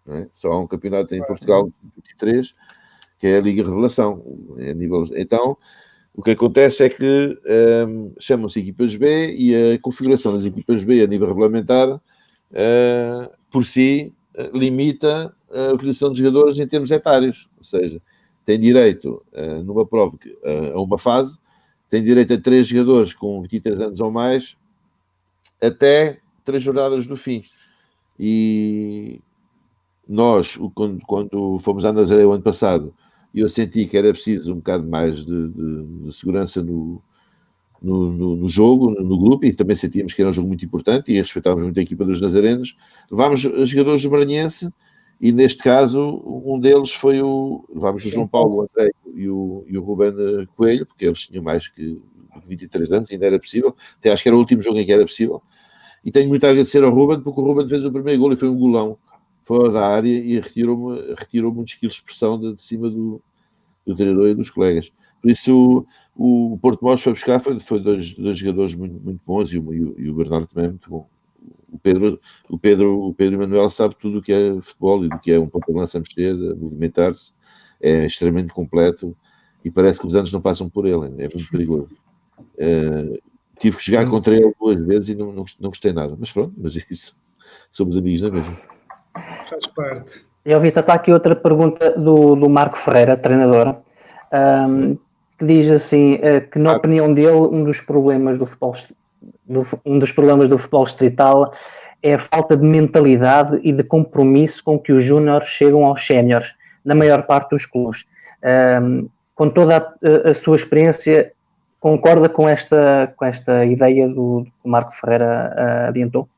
Não é? Só há um campeonato em Portugal sub-23, que é a Liga Revelação. Então, o que acontece é que chamam-se equipas B e a configuração das equipas B a nível regulamentar por si limita a utilização de jogadores em termos etários, ou seja, tem direito numa prova a uma fase, tem direito a 3 jogadores com 23 anos ou mais até 3 jornadas do fim. E nós, quando fomos à Nazaré o ano passado, eu senti que era preciso um bocado mais de segurança no jogo, no grupo, e também sentíamos que era um jogo muito importante e respeitávamos muito a equipa dos nazarenos. Levámos os jogadores do Maranhense e, neste caso, um deles foi levámos o João Paulo, o André e o Ruben Coelho, porque eles tinham mais que 23 anos, ainda era possível. Até acho que era o último jogo em que era possível. E tenho muito a agradecer ao Ruben, porque o Ruben fez o primeiro gol e foi um golão fora da área e retirou muitos quilos de pressão de cima do treinador e dos colegas. Por isso, o Porto Mós foi buscar, foi dois jogadores muito, muito bons e o Bernardo também é muito bom. O Pedro Emanuel sabe tudo o que é futebol e do que é um ponto de lança a mexer, a movimentar-se, é extremamente completo e parece que os anos não passam por ele, é muito perigoso. Tive que jogar contra ele 2 vezes e não gostei nada, mas pronto, mas isso, somos amigos, não é mesmo? Faz parte. E, Vitor, está aqui outra pergunta do Marco Ferreira, treinador, que diz assim, que na opinião dele, um dos problemas do futebol distrital é a falta de mentalidade e de compromisso com que os júniores chegam aos séniores, na maior parte dos clubes. Com toda a sua experiência, concorda com esta ideia do Marco Ferreira adiantou?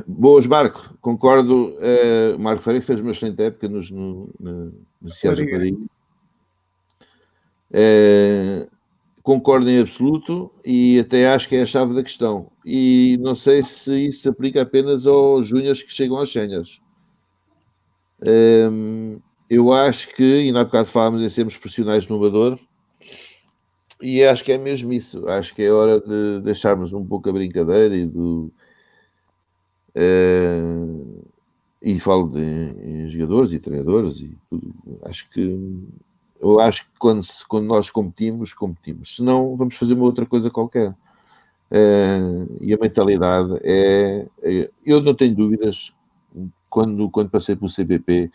Boas, Marco, concordo. Marco Ferreira fez uma excelente época no Ciados do Paris. Concordo em absoluto e até acho que é a chave da questão. E não sei se isso se aplica apenas aos júniores que chegam aos séniores. Eu acho que, ainda há bocado falámos em sermos profissionais no Amador, e acho que é mesmo isso. Acho que é hora de deixarmos um pouco a brincadeira e E falo em jogadores e treinadores e tudo. Eu acho que quando nós competimos, senão vamos fazer uma outra coisa qualquer. E a mentalidade eu não tenho dúvidas, quando passei pelo CPP,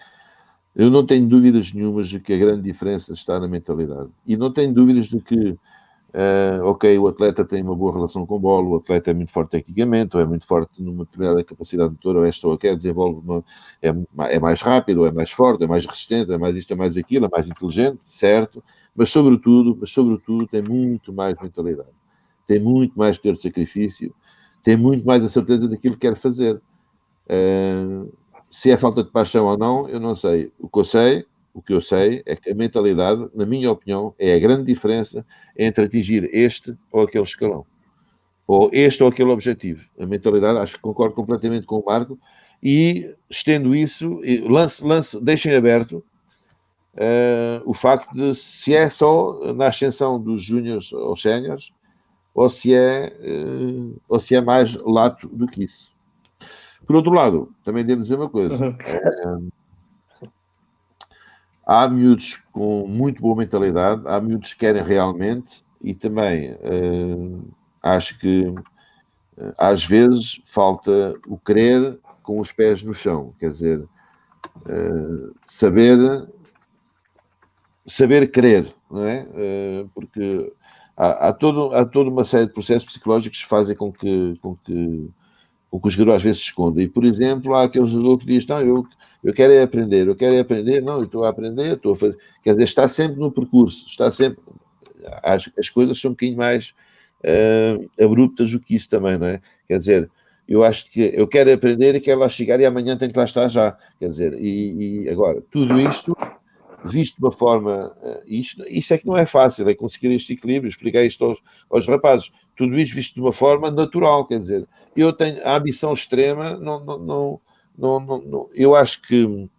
eu não tenho dúvidas nenhumas de que a grande diferença está na mentalidade. E não tenho dúvidas de que, ok, o atleta tem uma boa relação com a bola, o atleta é muito forte tecnicamente, ou é muito forte numa determinada capacidade motora, ou esta ou aquela, é mais rápido, ou é mais forte, é mais resistente, é mais isto, é mais aquilo, é mais inteligente, certo? Mas sobretudo tem muito mais mentalidade. Tem muito mais poder de sacrifício, tem muito mais a certeza daquilo que quer fazer. Se é falta de paixão ou não, eu não sei. O que eu sei é que a mentalidade, na minha opinião, é a grande diferença entre atingir este ou aquele escalão. Ou este ou aquele objetivo. A mentalidade, acho que concordo completamente com o Marco, e estendo isso, deixem aberto o facto de se é só na ascensão dos júniores aos séniores, ou se é mais lato do que isso. Por outro lado, também devo dizer uma coisa. Há miúdos com muito boa mentalidade, há miúdos que querem realmente, e também acho que às vezes falta o querer com os pés no chão. Quer dizer, saber querer, não é? Porque há toda uma série de processos psicológicos que fazem com que o jogador às vezes se esconda. E, por exemplo, há aquele jogador que diz, não, eu quero aprender, não, eu estou a aprender, estou a fazer. Quer dizer, está sempre no percurso, está sempre. As coisas são um bocadinho mais abruptas do que isso também, não é? Quer dizer, eu acho que eu quero aprender e quero lá chegar e amanhã tenho que lá estar já. Quer dizer, e agora, tudo isto visto de uma forma. Isto é que não é fácil, é conseguir este equilíbrio, explicar isto aos rapazes. Tudo isto visto de uma forma natural, quer dizer, eu tenho a ambição extrema, eu acho que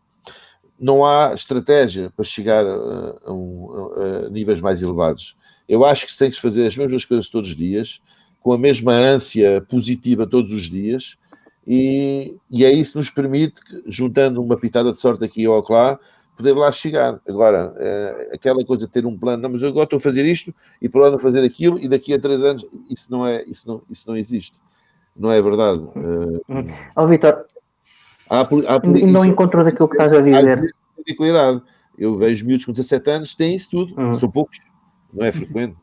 não há estratégia para chegar a níveis mais elevados. Eu acho que se tem que fazer as mesmas coisas todos os dias, com a mesma ânsia positiva todos os dias, e é isso que nos permite, juntando uma pitada de sorte aqui ou acolá, poder lá chegar. Agora, aquela coisa de ter um plano, não, mas eu agora estou a fazer isto e por ano fazer aquilo e daqui a 3 anos, isso não existe. Não é verdade. Vitor, não encontro daquilo que estás a dizer. Eu vejo miúdos com 17 anos, têm isso tudo. São poucos. Não é frequente.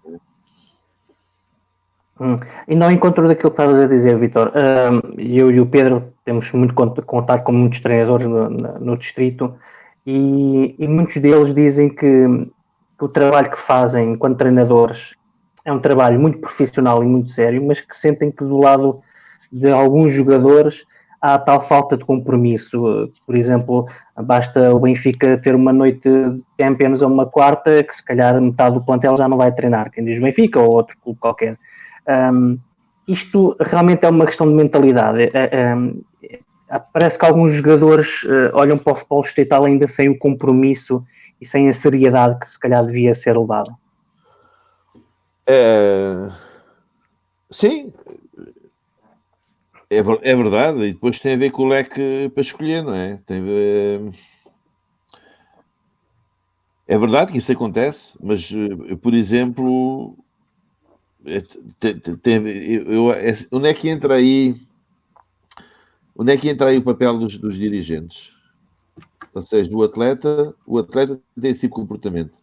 E não encontro daquilo que estás a dizer, Vitor. Eu e o Pedro temos muito contato com muitos treinadores no distrito e muitos deles dizem que o trabalho que fazem enquanto treinadores é um trabalho muito profissional e muito sério, mas que sentem que do lado de alguns jogadores há tal falta de compromisso. Por exemplo, basta o Benfica ter uma noite de Champions ou uma quarta, que se calhar metade do plantel já não vai treinar. Quem diz Benfica ou outro clube qualquer. Isto realmente é uma questão de mentalidade. Parece que alguns jogadores olham para o futebol distrital ainda sem o compromisso e sem a seriedade que se calhar devia ser levada. Sim, é verdade, e depois tem a ver com o leque para escolher, não é? É verdade que isso acontece, mas, por exemplo, onde é que entra aí o papel dos dirigentes? Ou seja, o atleta tem esse tipo de comportamento.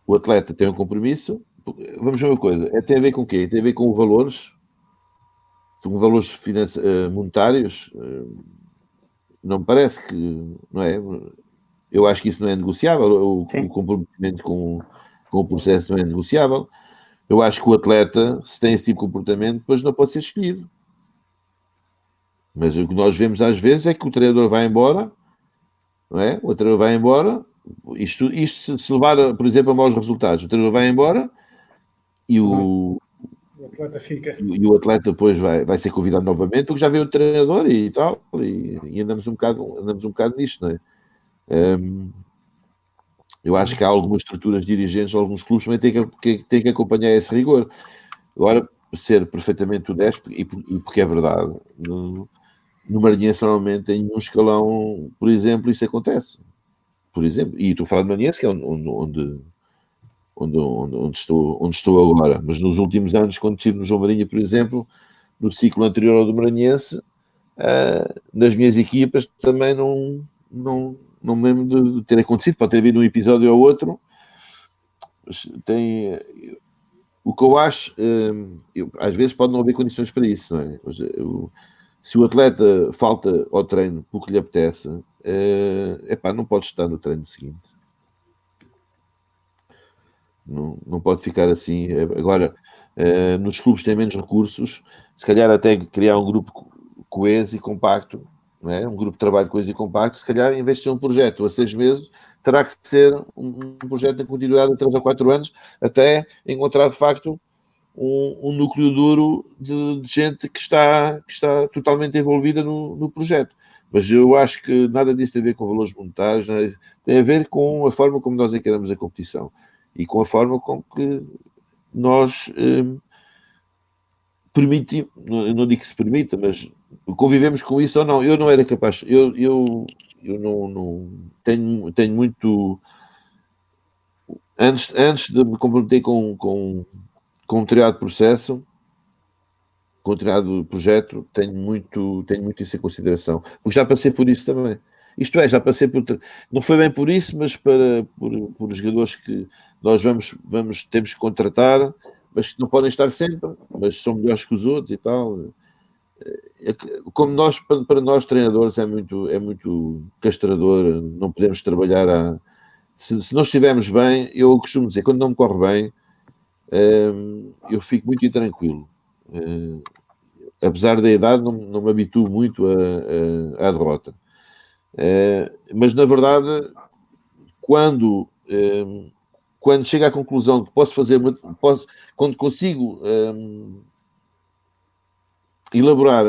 O atleta tem um compromisso. Vamos ver uma coisa, tem a ver com o quê? Tem a ver com valores monetários. Não me parece que, não é? Eu acho que isso não é negociável. O comprometimento com o processo não é negociável. Eu acho que o atleta, se tem esse tipo de comportamento, depois não pode ser escolhido. Mas o que nós vemos às vezes é que o treinador vai embora, não é? O treinador vai embora, isto se levar, por exemplo, a maus resultados, o treinador vai embora e o atleta fica. E o atleta depois vai ser convidado novamente, porque já veio o treinador e tal, e andamos um bocado nisto, não é? Eu acho que há algumas estruturas dirigentes, alguns clubes também têm que acompanhar esse rigor. Agora, ser perfeitamente honesto, e porque é verdade, No Maranhense, normalmente, em um escalão, por exemplo, isso acontece. Por exemplo, e estou a falar de Maranhense, que é onde estou agora. Mas nos últimos anos, quando estive no João Marinho, por exemplo, no ciclo anterior ao do Maranhense, nas minhas equipas também não me lembro de ter acontecido. Pode ter havido um episódio ou outro. O que eu acho, às vezes pode não haver condições para isso, não é? Se o atleta falta ao treino porque lhe apetece, não pode estar no treino seguinte. Não pode ficar assim. Agora, nos clubes que têm menos recursos, se calhar até criar um grupo coeso e compacto, não é? Um grupo de trabalho coeso e compacto, se calhar em vez de ser um projeto a 6 meses, terá que ser um projeto em continuidade de 3 ou 4 anos, até encontrar de facto um núcleo duro de gente que está totalmente envolvida no projeto. Mas eu acho que nada disso tem a ver com valores monetários, tem a ver com a forma como nós encaramos a competição e com a forma com que nós permitimos, não digo que se permita, mas convivemos com isso ou não. Eu não era capaz, eu não tenho muito. Antes de me comprometer com um determinado processo, com um determinado projeto, tenho muito isso em consideração. Porque já passei por isso também. Isto é, já passei por. Não foi bem por isso, mas por jogadores que nós temos que contratar, mas que não podem estar sempre, mas são melhores que os outros e tal. Como para nós treinadores é muito castrador, não podemos trabalhar se não estivermos bem, eu costumo dizer, quando não me corre bem, eu fico muito intranquilo. Apesar da idade, não me habituo muito à derrota. Mas, na verdade, quando chego à conclusão que posso fazer, quando consigo elaborar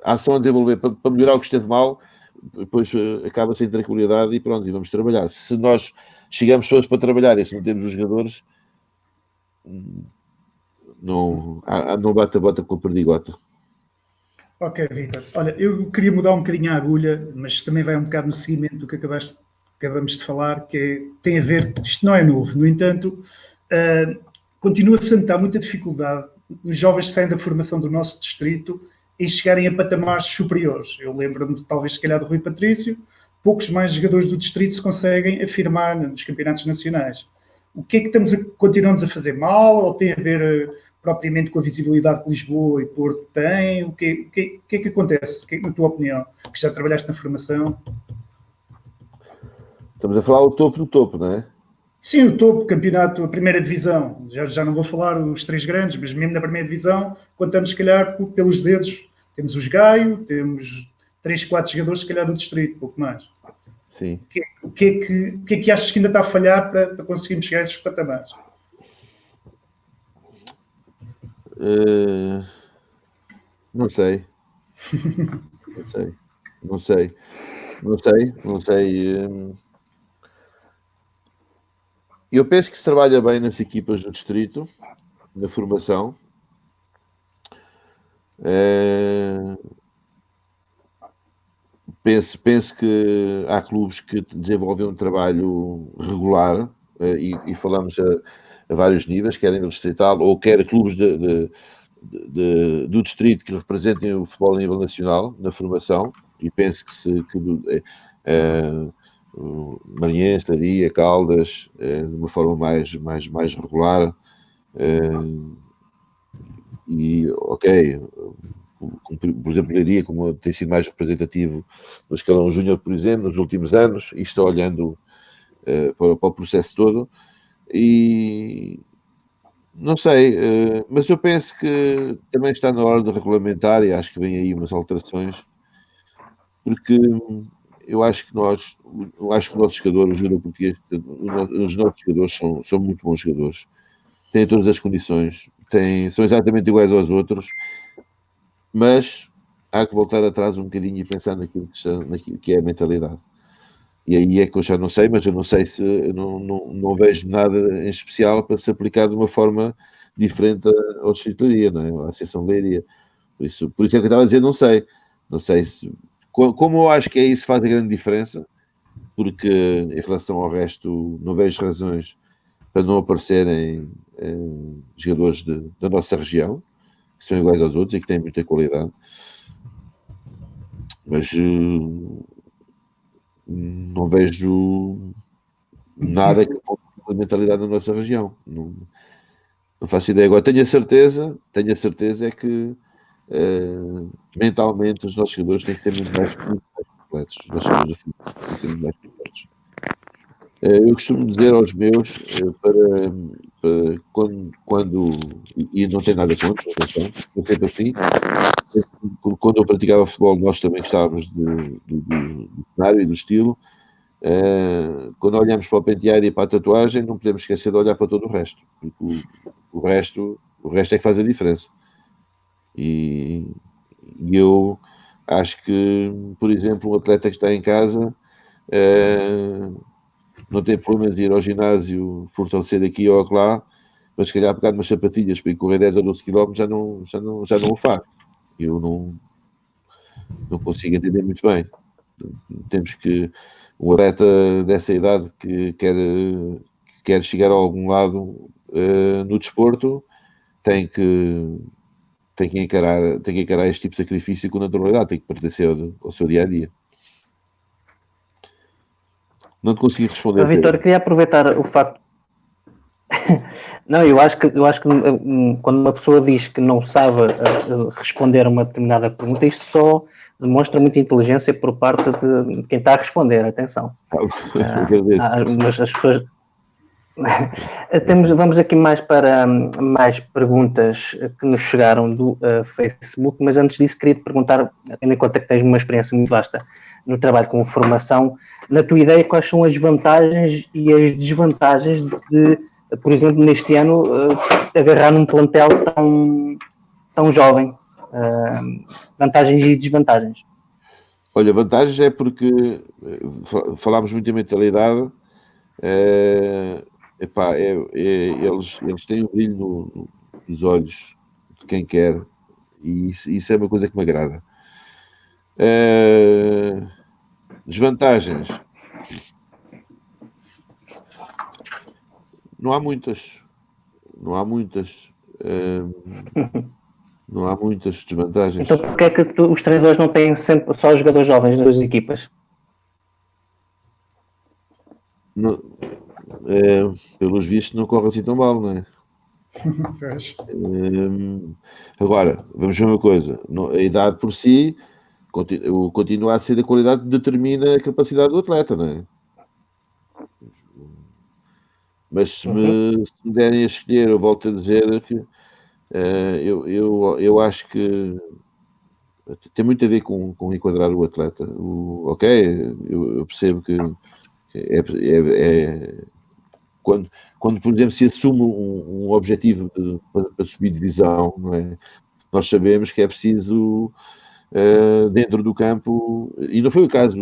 a ação a desenvolver para melhorar o que esteve mal, depois acaba sem tranquilidade e pronto, e vamos trabalhar. Se nós chegamos pessoas para trabalhar e se não temos os jogadores, não bate a bota com a perdigota. Ok, Vítor. Olha, eu queria mudar um bocadinho a agulha, mas também vai um bocado no seguimento do que acabamos de falar, tem a ver, isto não é novo, no entanto, continua-se a notar muita dificuldade os jovens que saem da formação do nosso distrito em chegarem a patamares superiores. Eu lembro-me, talvez, se calhar, do Rui Patrício, poucos mais jogadores do distrito se conseguem afirmar nos campeonatos nacionais. O que é que continuamos a fazer mal, ou tem a ver propriamente com a visibilidade que Lisboa e Porto têm? O que é que acontece, na tua opinião? Que já trabalhaste na formação? Estamos a falar o topo do topo, não é? Sim, o topo, campeonato, a primeira divisão. Já não vou falar os 3 grandes, mas mesmo na primeira divisão, contamos, se calhar, pelos dedos. Temos os Gaio, temos 3, 4 jogadores, se calhar, do distrito, pouco mais. Sim. O que é que achas que ainda está a falhar para conseguirmos chegar a esses patamares? Não sei. Não sei. Eu penso que se trabalha bem nas equipas do distrito, na formação. Penso que há clubes que desenvolvem um trabalho regular e falamos a vários níveis, quer a nível distrital ou quer clubes do distrito que representem o futebol a nível nacional na formação, e penso que Maranhense, Leiria, Caldas, de uma forma mais regular, e ok, por exemplo, Leiria, como tem sido mais representativo no escalão júnior, por exemplo, nos últimos anos, e estou olhando para o processo todo, e não sei, mas eu penso que também está na hora de regulamentar, e acho que vem aí umas alterações, porque eu acho que o nosso jogador, o jogador português, os nossos jogadores são muito bons jogadores, têm todas as condições, são exatamente iguais aos outros, mas há que voltar atrás um bocadinho e pensar naquilo que é a mentalidade. E aí é que eu já não sei, mas eu não sei se não vejo nada em especial para se aplicar de uma forma diferente ao Distrito de Leiria, não é? À Associação de Leiria. Por isso é que eu estava a dizer, não sei. Não sei se... Como eu acho que é isso que faz a grande diferença, porque em relação ao resto não vejo razões para não aparecerem jogadores da nossa região, que são iguais aos outros e que têm muita qualidade. Mas não vejo nada que aponte a mentalidade da nossa região. Não faço ideia. Agora, tenho a certeza é que mentalmente os nossos jogadores têm que ser muito mais completos. Os nossos jogadores têm que ser muito mais completos. Eu costumo dizer aos meus, para quando e não tem nada contra, atenção, eu sempre assim, quando eu praticava futebol, nós também gostávamos do cenário e do estilo. Quando olhamos para o penteado e para a tatuagem, não podemos esquecer de olhar para todo o resto, porque o resto é que faz a diferença. E eu acho que, por exemplo, um atleta que está em casa não tem problemas de ir ao ginásio, fortalecer aqui ou lá, mas se calhar pegar umas sapatilhas para ir correr 10 ou 12 km já não o faz. Eu não consigo entender muito bem. Temos que um atleta dessa idade que quer chegar a algum lado no desporto tem que encarar este tipo de sacrifício com naturalidade, tem que pertencer ao seu dia a dia. Não te consegui responder. Vitor, queria aproveitar o facto. Não, eu acho que quando uma pessoa diz que não sabe responder a uma determinada pergunta, isto só demonstra muita inteligência por parte de quem está a responder, atenção. Mas as pessoas... Vamos aqui mais para mais perguntas que nos chegaram do Facebook, mas antes disso queria te perguntar, tendo em conta que tens uma experiência muito vasta no trabalho com formação, na tua ideia, quais são as vantagens e as desvantagens de, por exemplo, neste ano, agarrar num plantel tão jovem? Vantagens e desvantagens. Olha, vantagens é porque falámos muito em mentalidade. Eles têm um brilho nos olhos de quem quer, e isso é uma coisa que me agrada. Desvantagens, não há muitas desvantagens. Então porque é que os treinadores não têm sempre só os jogadores jovens das equipas? Pelos vistos não corre assim tão mal, não é? Agora, vamos ver uma coisa, a idade por si continua a ser a qualidade que determina a capacidade do atleta, não é? Mas se me derem a escolher, eu volto a dizer que eu acho que tem muito a ver com enquadrar o atleta. Eu percebo que quando, por exemplo, se assume um objetivo para subir divisão, não é? Nós sabemos que é preciso, dentro do campo, e não foi o caso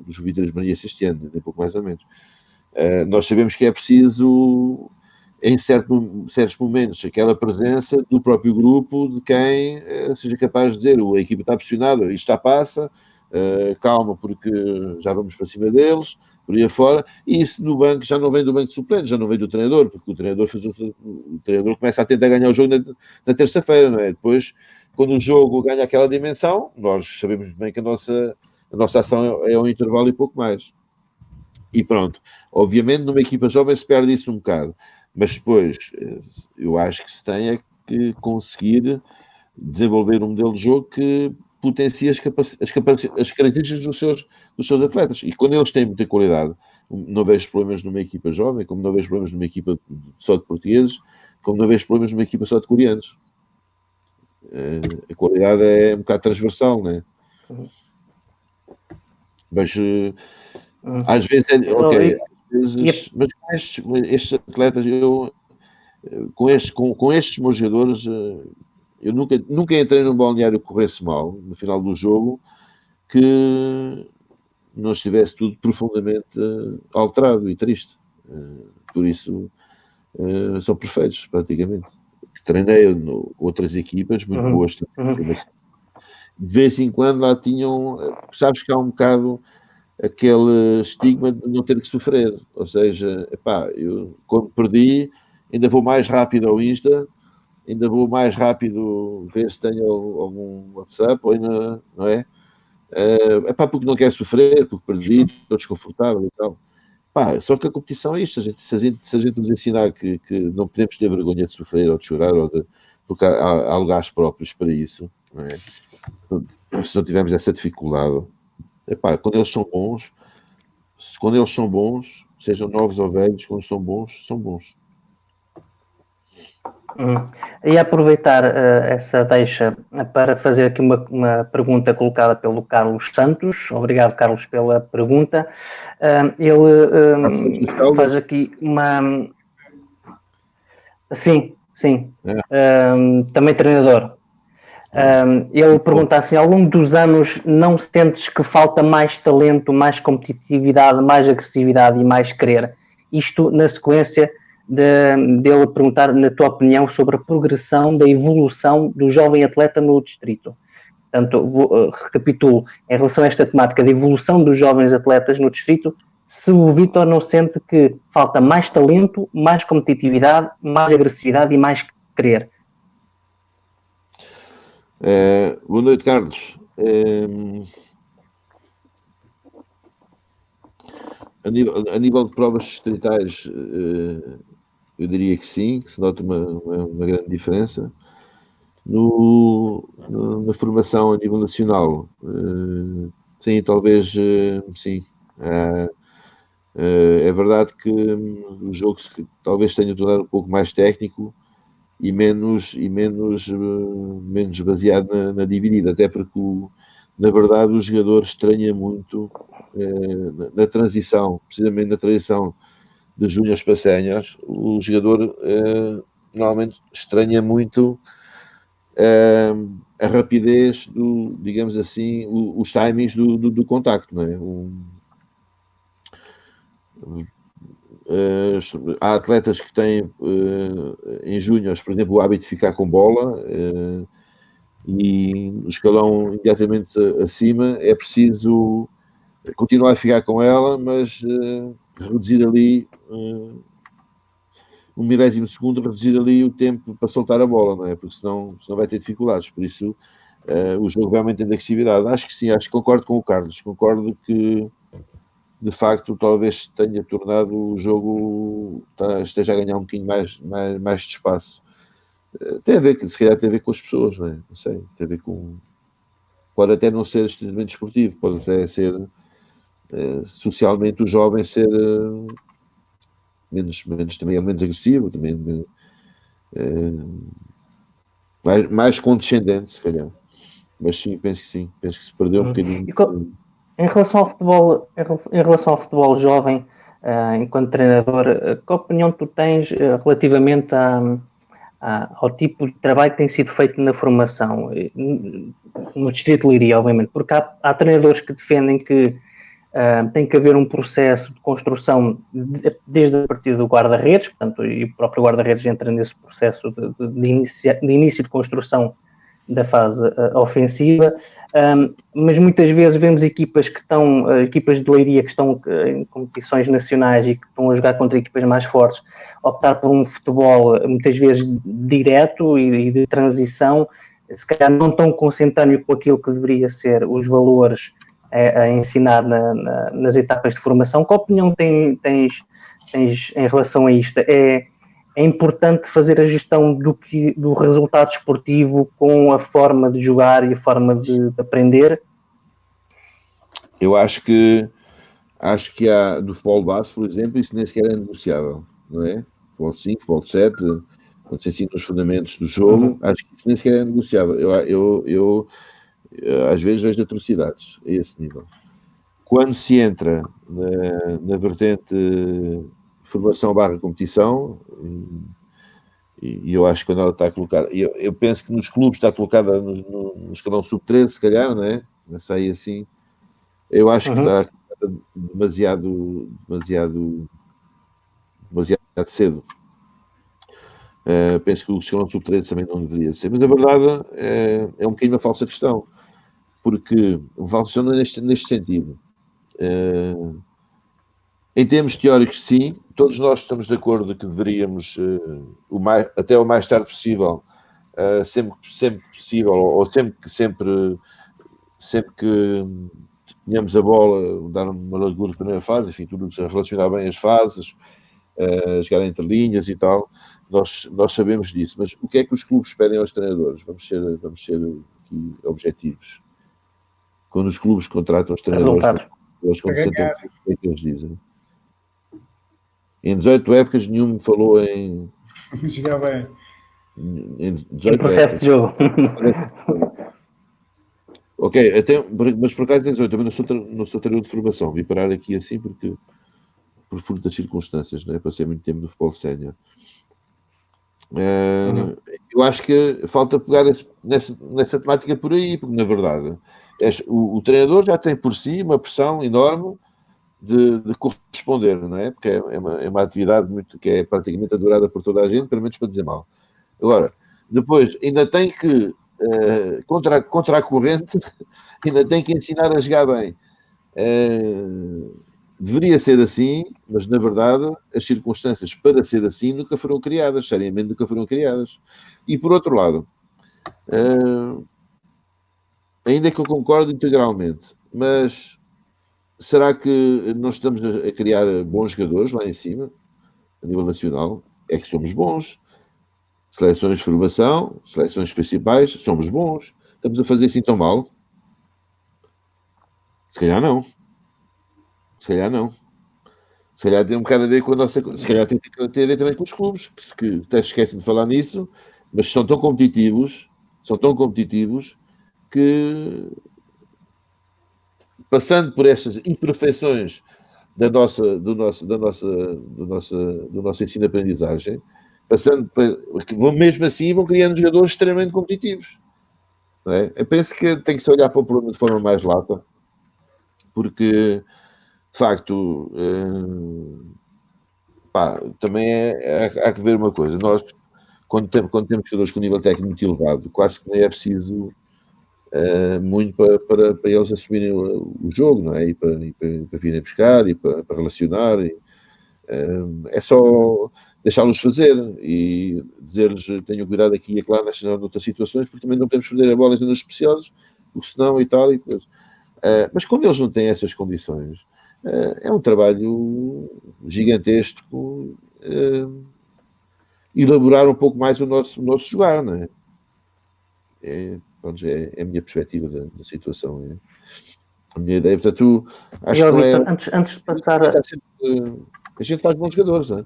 dos Vitórias Marias este ano, nem pouco mais ou menos. Nós sabemos que é preciso, em certos momentos, aquela presença do próprio grupo de quem seja capaz de dizer: a equipa está pressionada, isto já passa, calma, porque já vamos para cima deles, por aí afora. E isso no banco já não vem do banco de suplentes, já não vem do treinador, porque o treinador começa a tentar ganhar o jogo na terça-feira, não é? Depois, quando o jogo ganha aquela dimensão, nós sabemos bem que a nossa ação é um intervalo e pouco mais. E pronto. Obviamente, numa equipa jovem se perde isso um bocado, mas depois eu acho que se tem é que conseguir desenvolver um modelo de jogo que potencia as características dos seus atletas. E quando eles têm muita qualidade, não vejo problemas numa equipa jovem, como não vejo problemas numa equipa só de portugueses, como não vejo problemas numa equipa só de coreanos. A qualidade é um bocado transversal, não é? Mas às vezes mas com estes atletas, com estes meus jogadores, eu nunca entrei num balneário que corresse mal no final do jogo, que não estivesse tudo profundamente alterado e triste. Por isso são perfeitos, praticamente. Treinei outras equipas muito boas também, de vez em quando lá tinham, sabes que há um bocado aquele estigma de não ter que sofrer, ou seja, epá, eu quando perdi ainda vou mais rápido ao Insta, ainda vou mais rápido ver se tenho algum WhatsApp, ou ainda, não é? Epá, porque não quero sofrer, porque perdi, estou desconfortável e tal. Pá, só que a competição é isto, se a gente nos ensinar que não podemos ter vergonha de sofrer ou de chorar, porque há lugares próprios para isso, não é? Se não tivermos essa dificuldade, epá, quando eles são bons, sejam novos ou velhos, quando são bons, são bons. E aproveitar essa deixa para fazer aqui uma pergunta colocada pelo Carlos Santos. Obrigado, Carlos, pela pergunta. Ele faz aqui uma... Sim. Também treinador. Ele pergunta assim, ao longo dos anos não sentes que falta mais talento, mais competitividade, mais agressividade e mais querer? Isto na sequência dele perguntar, na tua opinião, sobre a progressão da evolução do jovem atleta no distrito. Portanto, recapitulo, em relação a esta temática de evolução dos jovens atletas no distrito, se o Vítor não sente que falta mais talento, mais competitividade, mais agressividade e mais querer. Boa noite, Carlos. A nível de provas distritais, eu diria que sim, que se nota uma grande diferença. Na formação a nível nacional, sim, talvez, sim. É verdade que o jogo talvez tenha tornado um pouco mais técnico e menos baseado na dividida, até porque, na verdade, o jogador estranha muito na transição, precisamente na transição de júniores para séniores, o jogador normalmente estranha muito a rapidez digamos assim, os timings do contacto, não é? Há atletas que têm em júniores, por exemplo, o hábito de ficar com bola e no escalão imediatamente acima é preciso continuar a ficar com ela, mas reduzir ali um milésimo de segundo, reduzir ali o tempo para soltar a bola, não é? Porque senão vai ter dificuldades. Por isso o jogo realmente tem agressividade. Acho que sim, acho que concordo com o Carlos. Concordo que de facto talvez tenha tornado o jogo, esteja a ganhar um bocadinho mais de espaço. Tem a ver, se calhar tem a ver com as pessoas, não é? Não sei, tem a ver com... Pode até não ser estritamente esportivo, pode até ser socialmente o jovem ser também menos agressivo, também mais condescendente, se calhar. Mas sim, penso que se perdeu um bocadinho. Em relação ao futebol jovem, enquanto treinador, que opinião tu tens relativamente ao tipo de trabalho que tem sido feito na formação? No Distrito de Leiria, obviamente, porque há treinadores que defendem que tem que haver um processo de construção desde a partir do guarda-redes, portanto, e o próprio guarda-redes entra nesse processo de início de construção da fase ofensiva, mas muitas vezes vemos equipas de Leiria que estão em competições nacionais e que estão a jogar contra equipas mais fortes, optar por um futebol muitas vezes direto e de transição, se calhar não tão consentâneo com aquilo que deveria ser os valores a ensinar nas etapas de formação. Que opinião tens em relação a isto? É importante fazer a gestão do resultado esportivo com a forma de jogar e a forma de aprender? Eu acho que há do futebol base, por exemplo, isso nem sequer é negociável, não é? Futebol 5, futebol 7, quando se ensina os fundamentos do jogo, acho que isso nem sequer é negociável. Eu às vezes vejo atrocidades a esse nível. Quando se entra na vertente formação / competição, e eu acho que quando ela está colocada, eu penso que nos clubes está colocada no escalão sub-13, se calhar, não é? Não sei assim. Eu acho que está demasiado cedo. Penso que o escalão sub-13 também não deveria ser, mas a verdade é um bocadinho uma falsa questão. porque funciona neste sentido. Em termos teóricos, sim, todos nós estamos de acordo que deveríamos, até o mais tarde possível, sempre possível, ou sempre que tenhamos a bola, dar uma largura na primeira fase, enfim, tudo relacionar bem as fases, jogar entre linhas e tal, nós sabemos disso. Mas o que é que os clubes pedem aos treinadores? Vamos ser aqui objetivos. Quando os clubes contratam os treinadores, eles concentram o que eles dizem. Em 18 épocas, nenhum me falou em... Jogar bem. Em processo de jogo. Ok, mas por acaso, eu também não sou treinador de formação. Vim parar aqui assim por fruto das circunstâncias, não é? Passei muito tempo no futebol sénior. Eu acho que falta pegar nessa temática por aí, porque na verdade o treinador já tem por si uma pressão enorme de corresponder, não é? Porque é uma atividade que é praticamente adorada por toda a gente, pelo menos para dizer mal. Agora, depois ainda tem que contra a corrente, ainda tem que ensinar a jogar bem. Deveria ser assim, mas na verdade as circunstâncias para ser assim nunca foram criadas, seriamente nunca foram criadas. E por outro lado, ainda que eu concordo integralmente, mas será que nós estamos a criar bons jogadores lá em cima, a nível nacional? É que somos bons. Seleções de formação, seleções principais, somos bons. Estamos a fazer assim tão mal? Se calhar não. Se calhar tem um bocado a ver com a nossa... Se calhar tem a ver também com os clubes, que até esquecem de falar nisso, mas são tão competitivos que, passando por estas imperfeições do nosso ensino-aprendizagem, mesmo assim vão criando jogadores extremamente competitivos. Não é? Eu penso que tem que se olhar para o problema de forma mais lata, porque de facto também há que ver uma coisa. Nós, quando temos jogadores com nível técnico muito elevado, quase que nem é preciso muito para eles assumirem o jogo, não é? E para virem buscar e para relacionar. É só deixá-los fazer e dizer-lhes tenham cuidado aqui e lá nestas outras situações, porque também não podemos perder a bola nas zonas especiosas, porque senão e tal. E depois. Mas quando eles não têm essas condições, é um trabalho gigantesco elaborar um pouco mais o nosso jogar, não é? É a minha perspectiva da situação. É a minha ideia. Portanto, acho que não é... Antes de passar... A gente faz bons jogadores, não é?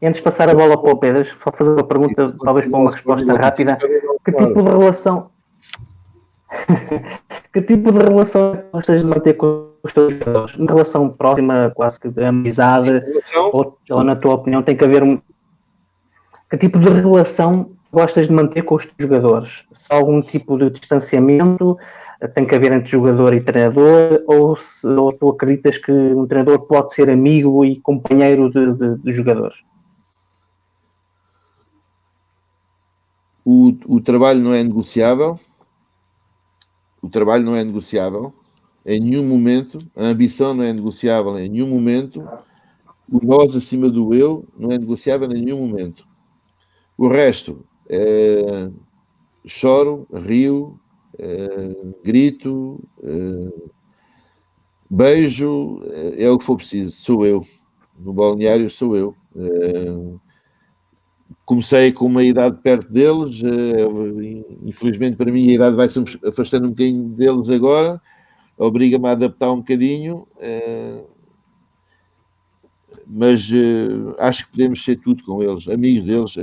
E antes de passar a bola para o Pedro, só fazer uma pergunta, talvez para uma resposta rápida. Que tipo de relação... Que tipo de relação gostas de manter com os teus jogadores? Uma relação próxima, quase que de amizade? Ou na tua opinião tem que haver um... Que tipo de relação gostas de manter com os teus jogadores? Se há algum tipo de distanciamento tem que haver entre jogador e treinador, ou tu acreditas que um treinador pode ser amigo e companheiro de jogadores? O trabalho não é negociável. O trabalho não é negociável em nenhum momento. A ambição não é negociável em nenhum momento. O nós acima do eu não é negociável em nenhum momento. O resto é choro, rio, grito, beijo, é o que for preciso. Sou eu. No balneário sou eu. Comecei com uma idade perto deles, infelizmente para mim a idade vai-se afastando um bocadinho deles agora, obriga-me a adaptar um bocadinho, mas acho que podemos ser tudo com eles, amigo deles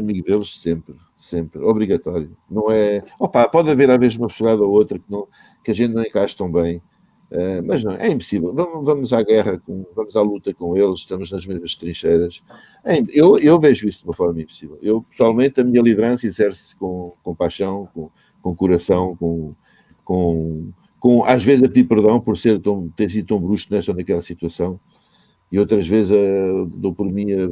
sempre, obrigatório. Não é, pode haver às vezes uma possibilidade ou outra que a gente não encaixe tão bem, mas não, é impossível. Vamos à guerra, vamos à luta com eles, estamos nas mesmas trincheiras. Eu vejo isso de uma forma impossível. Eu, pessoalmente, a minha liderança exerce com paixão, com coração, com às vezes a pedir perdão por ter sido tão brusco nesta ou naquela situação, e outras vezes dou por mim a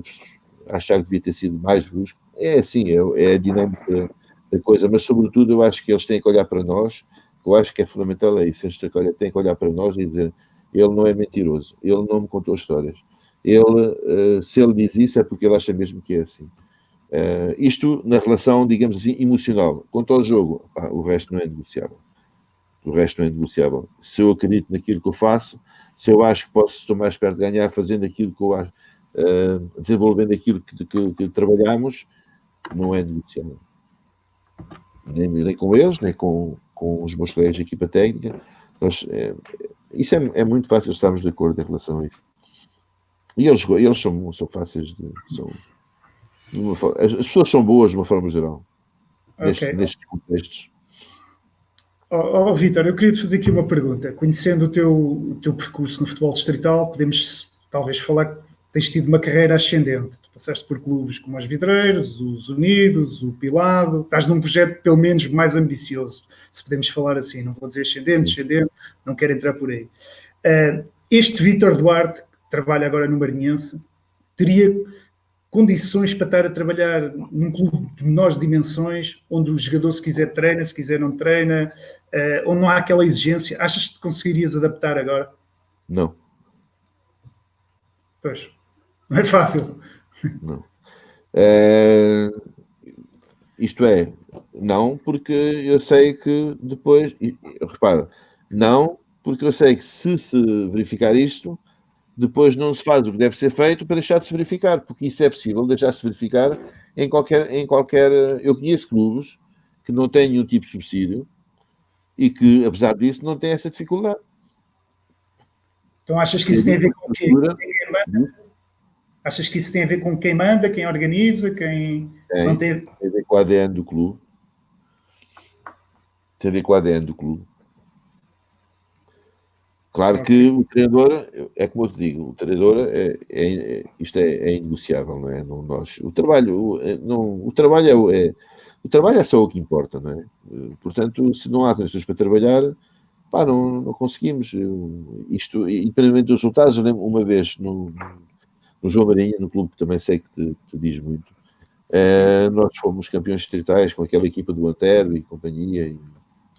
achar que devia ter sido mais brusco. É assim, é a dinâmica da coisa, mas sobretudo eu acho que eles têm que olhar para nós, eu acho que é fundamental é isso, eles têm que olhar para nós e dizer, ele não é mentiroso, ele não me contou histórias, ele, se ele diz isso é porque ele acha mesmo que é assim. Isto na relação, digamos assim, emocional. Quanto ao jogo, o resto não é negociável. O resto não é negociável. Se eu acredito naquilo que eu faço, se eu acho que posso estar mais perto de ganhar fazendo aquilo que eu acho, desenvolvendo aquilo que trabalhamos, não é negociável. Nem com eles, nem com os meus colegas de equipa técnica. Isso é muito fácil estarmos de acordo em relação a isso. E eles são fáceis de... as pessoas são boas de uma forma geral. Nestes contextos. Vítor, eu queria te fazer aqui uma pergunta. Conhecendo o teu percurso no futebol distrital, podemos talvez falar que tens tido uma carreira ascendente. Tu passaste por clubes como os Vidreiros, os Unidos, o Pilado. Estás num projeto, pelo menos, mais ambicioso, se podemos falar assim. Não vou dizer ascendente, não quero entrar por aí. Este Vítor Duarte, que trabalha agora no Marinhense, teria condições para estar a trabalhar num clube de menores dimensões, onde o jogador, se quiser, treina, se quiser, não treina, onde não há aquela exigência? Achas que te conseguirias adaptar agora? Não. Pois, não é fácil. Não. Isto é, não, porque eu sei que depois... Repara, não, porque eu sei que se verificar isto, depois não se faz o que deve ser feito para deixar de se verificar, porque isso é possível deixar de se verificar em qualquer... Eu conheço clubes que não têm nenhum tipo de subsídio e que, apesar disso, não têm essa dificuldade. Então achas que isso tem a ver com quem manda? Achas que isso tem a ver com quem manda, quem organiza, quem não tem... Tem a ver com o ADN do clube. Tem a ver com o ADN do clube. Claro que o treinador, é como eu te digo, o treinador isto é inegociável, não é? O trabalho é só o que importa, não é? Portanto, se não há condições para trabalhar, não conseguimos. Isto, independentemente dos resultados, eu lembro uma vez no João Marinho, no clube que também sei que te diz muito, nós fomos campeões distritais com aquela equipa do Antero e companhia, e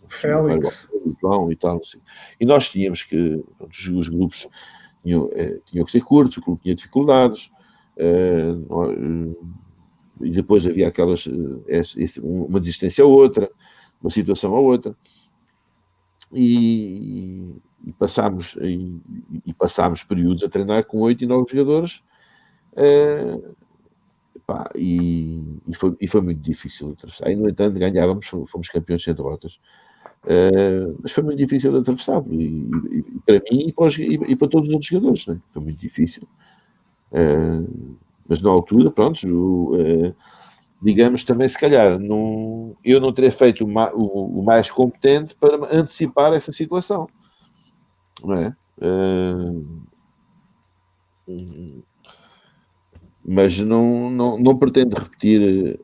Félix, João e tal, assim. E nós tínhamos que, os grupos tinham que ser curtos, o clube tinha dificuldades, e depois havia aquelas, uma desistência a outra, uma situação a outra, e passámos períodos a treinar com 8 e 9 jogadores, e foi muito difícil. Aí, no entanto, ganhávamos, fomos campeões sem derrotas. Mas foi muito difícil de atravessar, e para mim e para todos os outros jogadores, né? Foi muito difícil. Mas na altura, pronto, digamos também, se calhar, eu não teria feito o mais competente para antecipar essa situação, não é? Mas não pretendo repetir,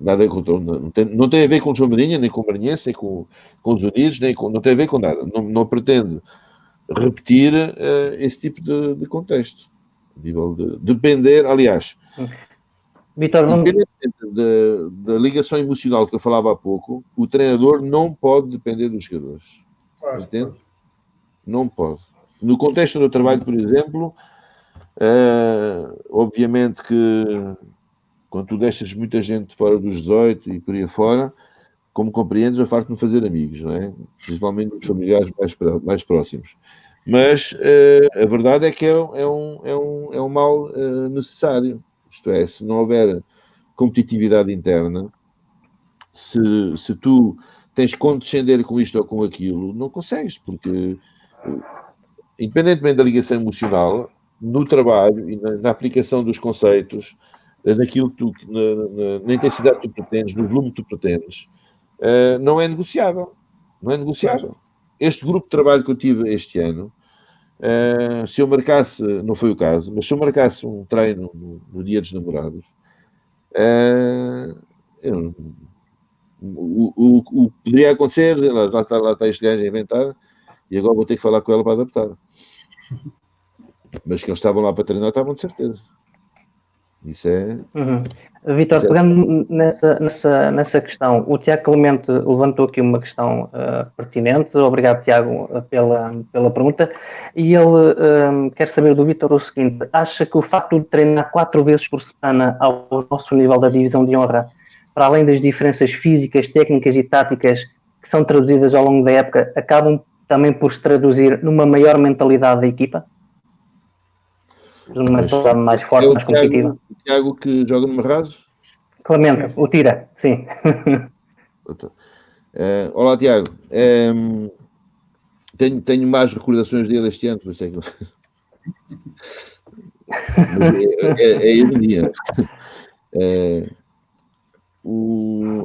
nada não tem a ver com o João Marinho, nem com o Marinhense, nem com os Unidos, não tem a ver com nada. Não pretendo repetir esse tipo de contexto. Nível de depender, aliás, Vítor, independentemente da ligação emocional que eu falava há pouco, o treinador não pode depender dos jogadores. Entende? Não pode. No contexto do trabalho, por exemplo, obviamente que quando tu deixas muita gente fora dos 18 e por aí fora, como compreendes, eu farto-me fazer amigos, não é? Principalmente os familiares mais próximos. Mas a verdade é que é um mal necessário. Isto é, se não houver competitividade interna, se tu tens que condescender com isto ou com aquilo, não consegues, porque independentemente da ligação emocional, no trabalho e na aplicação dos conceitos, naquilo que na intensidade que tu pretendes, no volume que tu pretendes, não é negociável. Não é negociável. Este grupo de trabalho que eu tive este ano, se eu marcasse, não foi o caso, mas se eu marcasse um treino no Dia dos Namorados, o que poderia acontecer, lá está este gajo a inventar, e agora vou ter que falar com ela para adaptar. Mas que eles estavam lá para treinar, estavam de certeza. Isso é... Vítor, pegando nessa questão, o Tiago Clemente levantou aqui uma questão pertinente. Obrigado, Tiago, pela pergunta. E ele quer saber do Vítor o seguinte: acha que o facto de treinar 4 vezes por semana ao nosso nível da divisão de honra, para além das diferenças físicas, técnicas e táticas que são traduzidas ao longo da época, acabam também por se traduzir numa maior mentalidade da equipa? Uma mentalidade mais forte, mais competitiva? O Tiago que joga no Marrazo? Clemente, o Tira, sim. Olá, Tiago. Tenho mais recordações dele este ano, por isso é que... é ironia.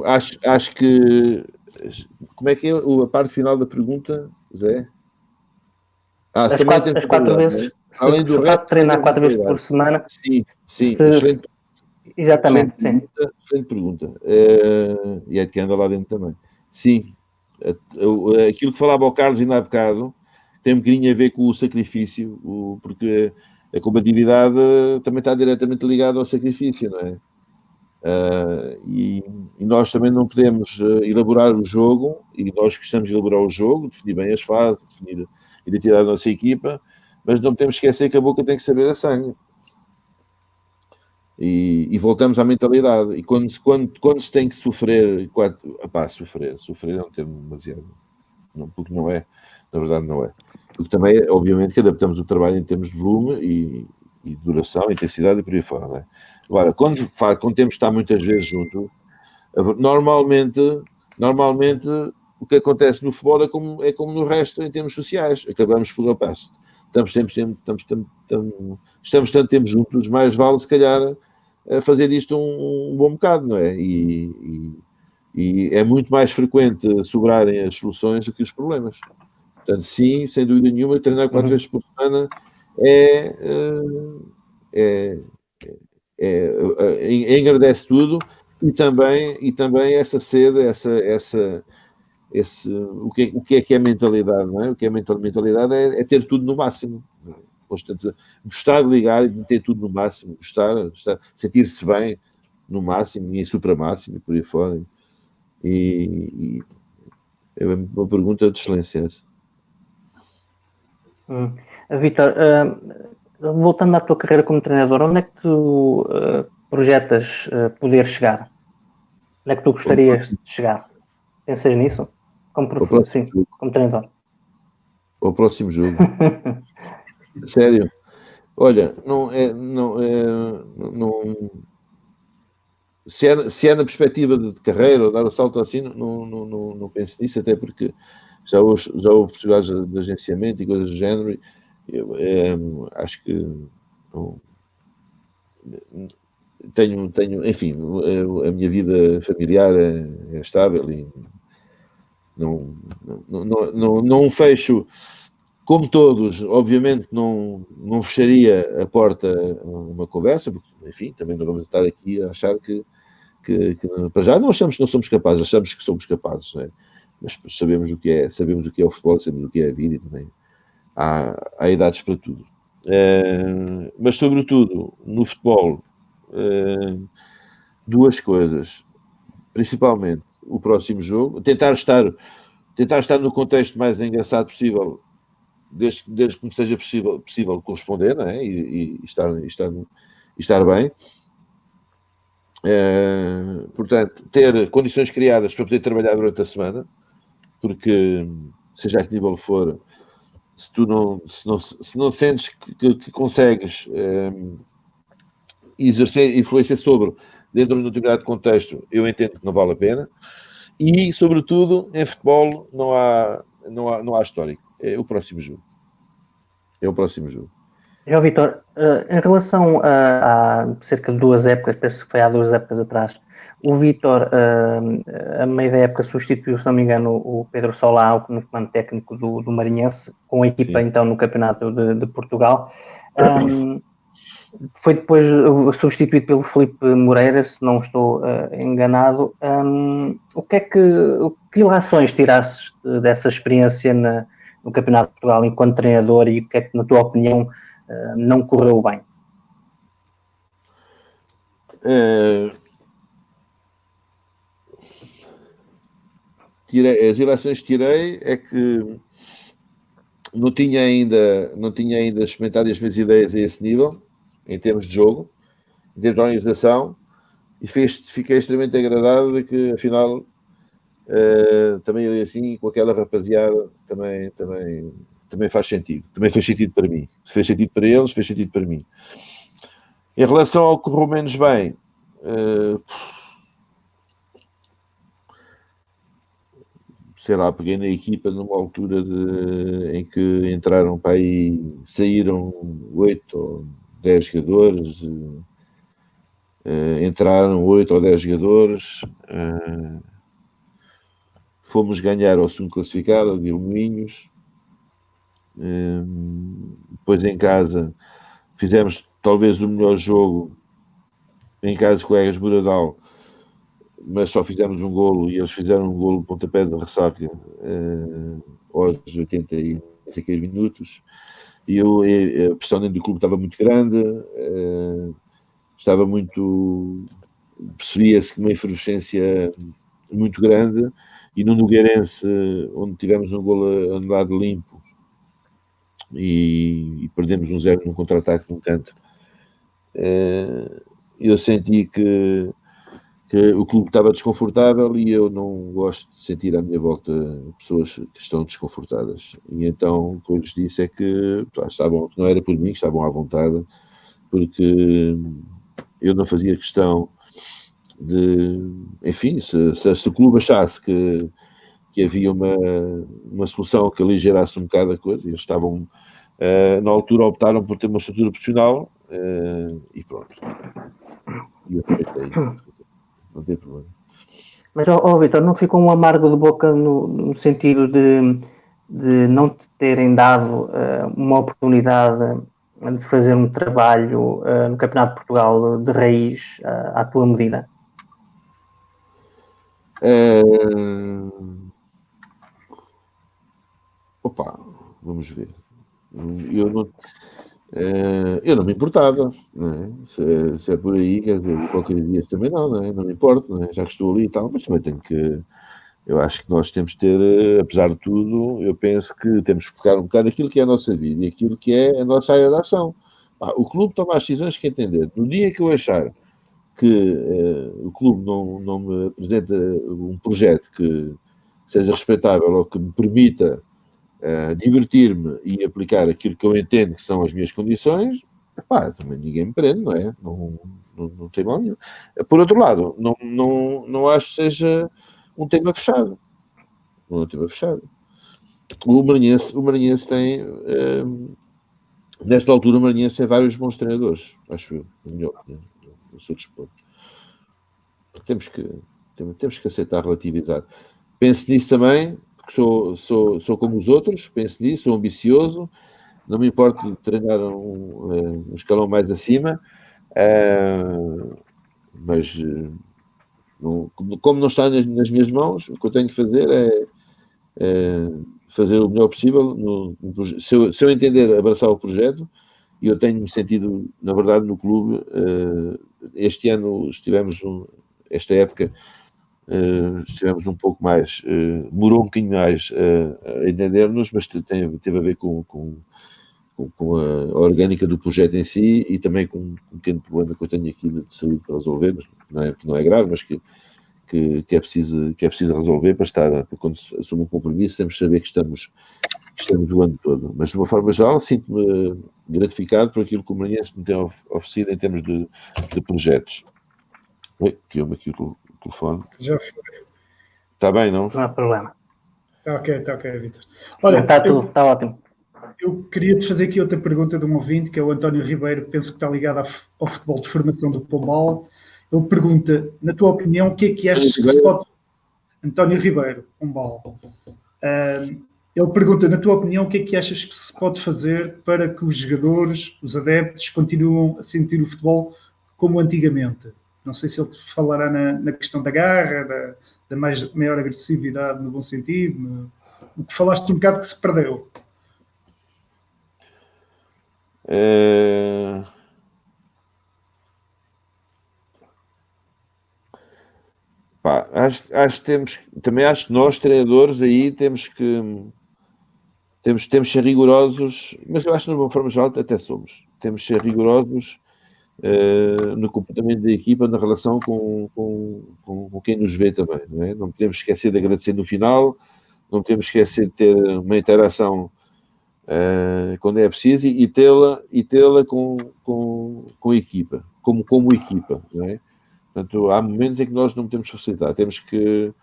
Acho que... Como é que é a parte final da pergunta, Zé? As 4 vezes, além do resto, treinar 4 vezes por semana. Sim. Exatamente, excelente pergunta. E é de quem anda lá dentro também. Sim, aquilo que falava ao Carlos ainda há bocado tem um bocadinho a ver com o sacrifício, porque a combatividade também está diretamente ligada ao sacrifício, não é? E nós também não podemos elaborar o jogo, e nós gostamos de elaborar o jogo, definir bem as fases, definir a identidade da nossa equipa, mas não podemos esquecer que a boca tem que saber a sangue. E voltamos à mentalidade. E quando se tem que sofrer, sofrer é um termo demasiado, porque não é, na verdade não é. Porque também, obviamente, que adaptamos o trabalho em termos de volume e duração, intensidade e por aí fora, não é? Agora, quando temos de estar muitas vezes juntos, normalmente o que acontece no futebol é como no resto em termos sociais. Acabamos por estamos tanto tempo juntos, mais vale se calhar fazer isto um bom bocado, não é? E é muito mais frequente sobrarem as soluções do que os problemas. Portanto, sim, sem dúvida nenhuma, treinar 4 vezes por semana engrandece tudo, e também essa sede, o que é mentalidade, não é? O que é mentalidade é ter tudo no máximo. Portanto, gostar de ligar e de ter tudo no máximo, gostar sentir-se bem no máximo e em supramáximo e por aí fora. E é uma pergunta de excelência essa. Vítor, voltando à tua carreira como treinador, onde é que tu projetas poder chegar? Onde é que tu gostarias de chegar? Pensas nisso? Como treinador? Ao próximo jogo. Sério. Olha, se é na perspectiva de carreira ou dar o salto assim, não penso nisso, até porque já houve possibilidades de agenciamento e coisas do género. Acho que tenho, enfim, a minha vida familiar é estável e não fecho, como todos, obviamente não fecharia a porta a uma conversa, porque, enfim, também não vamos estar aqui a achar que para já não achamos que não somos capazes, achamos que somos capazes, não é? Mas sabemos o que é o futebol, sabemos o que é a vida, e também há idades para tudo. Mas, sobretudo, no futebol, duas coisas. Principalmente, o próximo jogo. Tentar estar no contexto mais engraçado possível, desde que me seja possível corresponder, não é? E estar bem. Portanto, ter condições criadas para poder trabalhar durante a semana, porque, seja a que nível for, se não sentes que consegues exercer influência sobre dentro de um determinado contexto, eu entendo que não vale a pena. E, sobretudo, em futebol não há histórico. É o próximo jogo. Vítor, em relação a cerca de 2 épocas, penso que foi há 2 épocas atrás, o Vítor, a meio da época, substituiu, se não me engano, o Pedro Solá no comando técnico do Marinhense, com a equipa, então, no Campeonato de Portugal. Foi depois substituído pelo Filipe Moreira, se não estou enganado. Que ilações tiraste dessa experiência no Campeonato de Portugal enquanto treinador, e o que é que, na tua opinião, não correu bem? As eleições que tirei é que não tinha ainda experimentado as minhas ideias a esse nível, em termos de jogo, em termos de organização, e fiquei extremamente agradado de que, afinal, também eu assim, com aquela rapaziada, também faz sentido. Também fez sentido para mim. Se fez sentido para eles, fez sentido para mim. Em relação ao que correu menos bem, sei lá, peguei na equipa numa altura em que entraram para aí, saíram 8 ou 10 jogadores, entraram 8 ou 10 jogadores, fomos ganhar ao segundo classificado, de Moinhos, depois em casa fizemos talvez o melhor jogo em casa com o Egas Buradal, mas só fizemos um golo e eles fizeram um golo de pontapé de ressaca aos 80 e 15 minutos, e a pressão dentro do clube estava muito grande, percebia-se que uma efervescência muito grande, e no Nogueirense, onde tivemos um golo anulado limpo e perdemos 1-0 num contra-ataque num canto, eu senti que o clube estava desconfortável, e eu não gosto de sentir à minha volta pessoas que estão desconfortadas. E então o que eu lhes disse é que estavam, não era por mim, que estavam à vontade, porque eu não fazia questão de... Enfim, se o clube achasse que havia uma solução que aligerasse um bocado a coisa, eles estavam... na altura optaram por ter uma estrutura profissional, e pronto. E eu respeitei. Não tem problema. Mas, Vitor, não ficou um amargo de boca no sentido de não te terem dado uma oportunidade de fazer um trabalho no Campeonato de Portugal de raiz à tua medida? Vamos ver. Eu não me importava, não é? Se é por aí, quer dizer, qualquer dia também não é? Não me importa, não é? Já que estou ali e tal, mas também tenho que... Eu acho que nós temos de ter, apesar de tudo, eu penso que temos que focar um bocado naquilo que é a nossa vida e aquilo que é a nossa área de ação. O clube toma as decisões que entender. No dia que eu achar que o clube não me apresenta um projeto que seja respeitável ou que me permita divertir-me e aplicar aquilo que eu entendo que são as minhas condições, também ninguém me prende, não é? Não tem mal nenhum. Por outro lado, não acho que seja um tema fechado. Não é um tema fechado. O Maranhense tem, nesta altura, o Maranhense tem vários bons treinadores, acho eu, na minha opinião. Eu sou desporto. Temos que aceitar, relativizar. Penso nisso também, porque sou como os outros, penso nisso, sou ambicioso, não me importo de treinar um escalão mais acima, mas como não está nas minhas mãos, o que eu tenho que fazer é fazer o melhor possível. Se eu entender abraçar o projeto, e eu tenho-me sentido, na verdade, no clube, este ano esta época, estivemos um pouco mais, demorou um bocadinho mais a entender-nos, mas teve a ver com a orgânica do projeto em si, e também com um pequeno problema que eu tenho aqui de saúde para resolver, mas que não é grave, mas que é preciso resolver para quando assumo um compromisso, temos que saber que estamos o ano todo. Mas, de uma forma geral, sinto-me gratificado por aquilo que o Maranhense me tem oferecido em termos de projetos. Tirou-me aqui o telefone. Já foi. Está bem, não? Não há problema. Está ok, Vitor. Olha, está ótimo. Eu queria te fazer aqui outra pergunta de um ouvinte, que é o António Ribeiro, penso que está ligado ao futebol de formação do Pombal. Ele pergunta, na tua opinião, o que é que achas que se pode... António Ribeiro, Pombal. Ele pergunta, na tua opinião, o que é que achas que se pode fazer para que os jogadores, os adeptos, continuem a sentir o futebol como antigamente? Não sei se ele falará na questão da garra, da maior agressividade no bom sentido, o que falaste um bocado que se perdeu. acho que nós, treinadores, aí temos que ser rigorosos, mas eu acho que, de uma forma geral, até somos. Temos que ser rigorosos no comportamento da equipa, na relação com quem nos vê também. Não é? Não podemos esquecer de agradecer no final, não podemos esquecer de ter uma interação quando é preciso e tê-la com a equipa, como equipa. Não é? Portanto, há momentos em que nós não podemos facilitar. Temos que,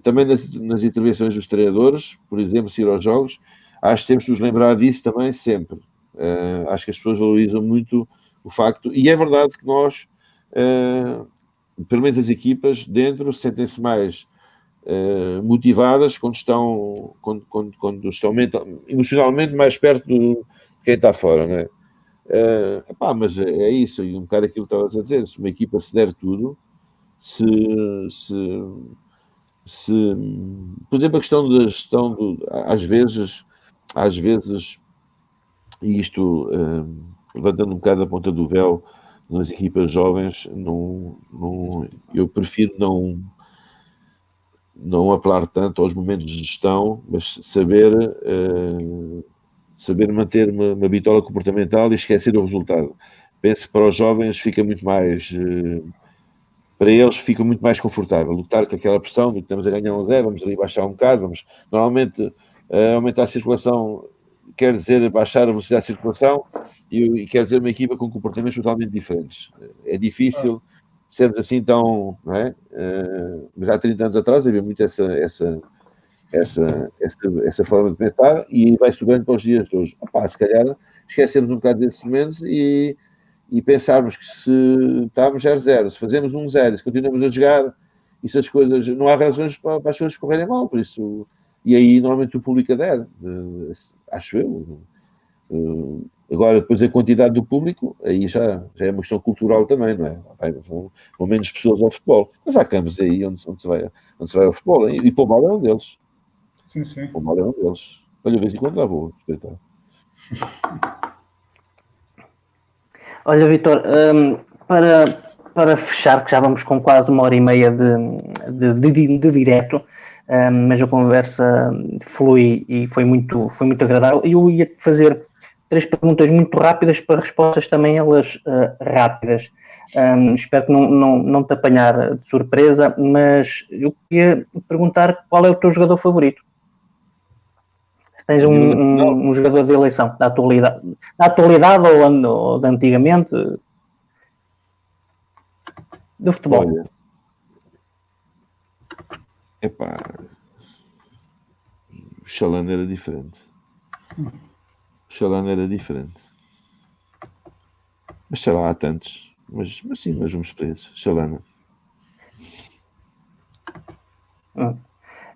também nas intervenções dos treinadores, por exemplo, se ir aos jogos, acho que temos de nos lembrar disso também sempre. Acho que as pessoas valorizam muito o facto, e é verdade que nós, pelo menos as equipas dentro, sentem-se mais motivadas quando estão emocionalmente mais perto de quem está fora, não é? Mas é isso, e um bocado aquilo que estavas a dizer, se uma equipa se der tudo, por exemplo, a questão da gestão, às vezes, e isto levantando um bocado a ponta do véu nas equipas jovens, eu prefiro não apelar tanto aos momentos de gestão, mas saber manter uma bitola comportamental e esquecer o resultado. Penso que para os jovens fica muito mais... para eles fica muito mais confortável lutar com aquela pressão do que estamos a ganhar 1-0, vamos ali baixar um bocado, normalmente aumentar a circulação quer dizer baixar a velocidade de circulação e quer dizer uma equipa com comportamentos totalmente diferentes. É difícil sermos assim tão... Não é? Mas há 30 anos atrás havia muito essa forma de pensar e vai subindo para os dias de hoje. Se calhar esquecermos um bocado desses momentos e pensarmos que se estamos 0-0, se fazemos 1-0, se continuamos a jogar, e se as coisas... Não há razões para as coisas correrem mal, por isso... E aí, normalmente, o público adere, acho eu. Agora, depois a quantidade do público, aí já é uma questão cultural também, não é? Vão menos pessoas ao futebol. Mas há campos aí onde se vai ao futebol, e Pombal é um deles. Sim, sim. Pombal é um deles. Olha, de vez em quando lá vou respeitar. Olha, Vitor, para fechar, que já vamos com quase 1h30 de direto, mas a conversa flui e foi muito agradável. Eu ia-te fazer 3 perguntas muito rápidas para respostas também elas rápidas. Espero que não te apanhar de surpresa, mas eu queria perguntar qual é o teu jogador favorito. Se tens um jogador de eleição da atualidade ou de antigamente do futebol. Olha, o Chalana era diferente. Mas sei lá, há tantos. Mas sim, mas vamos para isso. Chalana.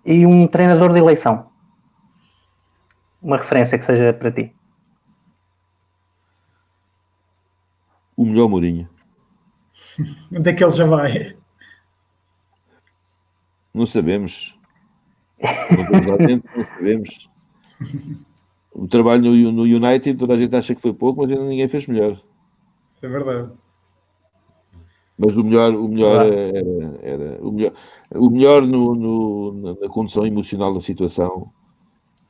E um treinador de eleição? Uma referência que seja para ti. O melhor Mourinho. Onde é que ele já vai? Não sabemos. Não sabemos. O trabalho no United, toda a gente acha que foi pouco, mas ainda ninguém fez melhor. Isso é verdade. Mas o melhor era o melhor na condição emocional da situação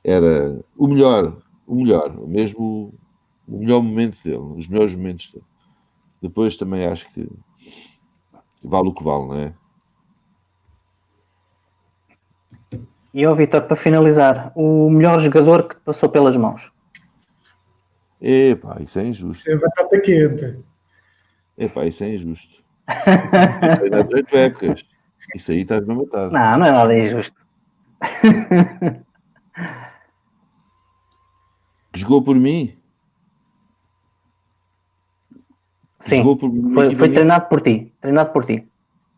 era o melhor, mesmo o melhor momento dele, os melhores momentos dele. Depois também acho que vale o que vale, não é? E Vitor, para finalizar, o melhor jogador que te passou pelas mãos? Isso é injusto. Isso é batata quente. Isso é injusto. Foi nas 8 épocas. Isso aí estás-me a matar. Não é nada injusto. Jogou por mim? Sim, jogou por mim, foi treinado por ti.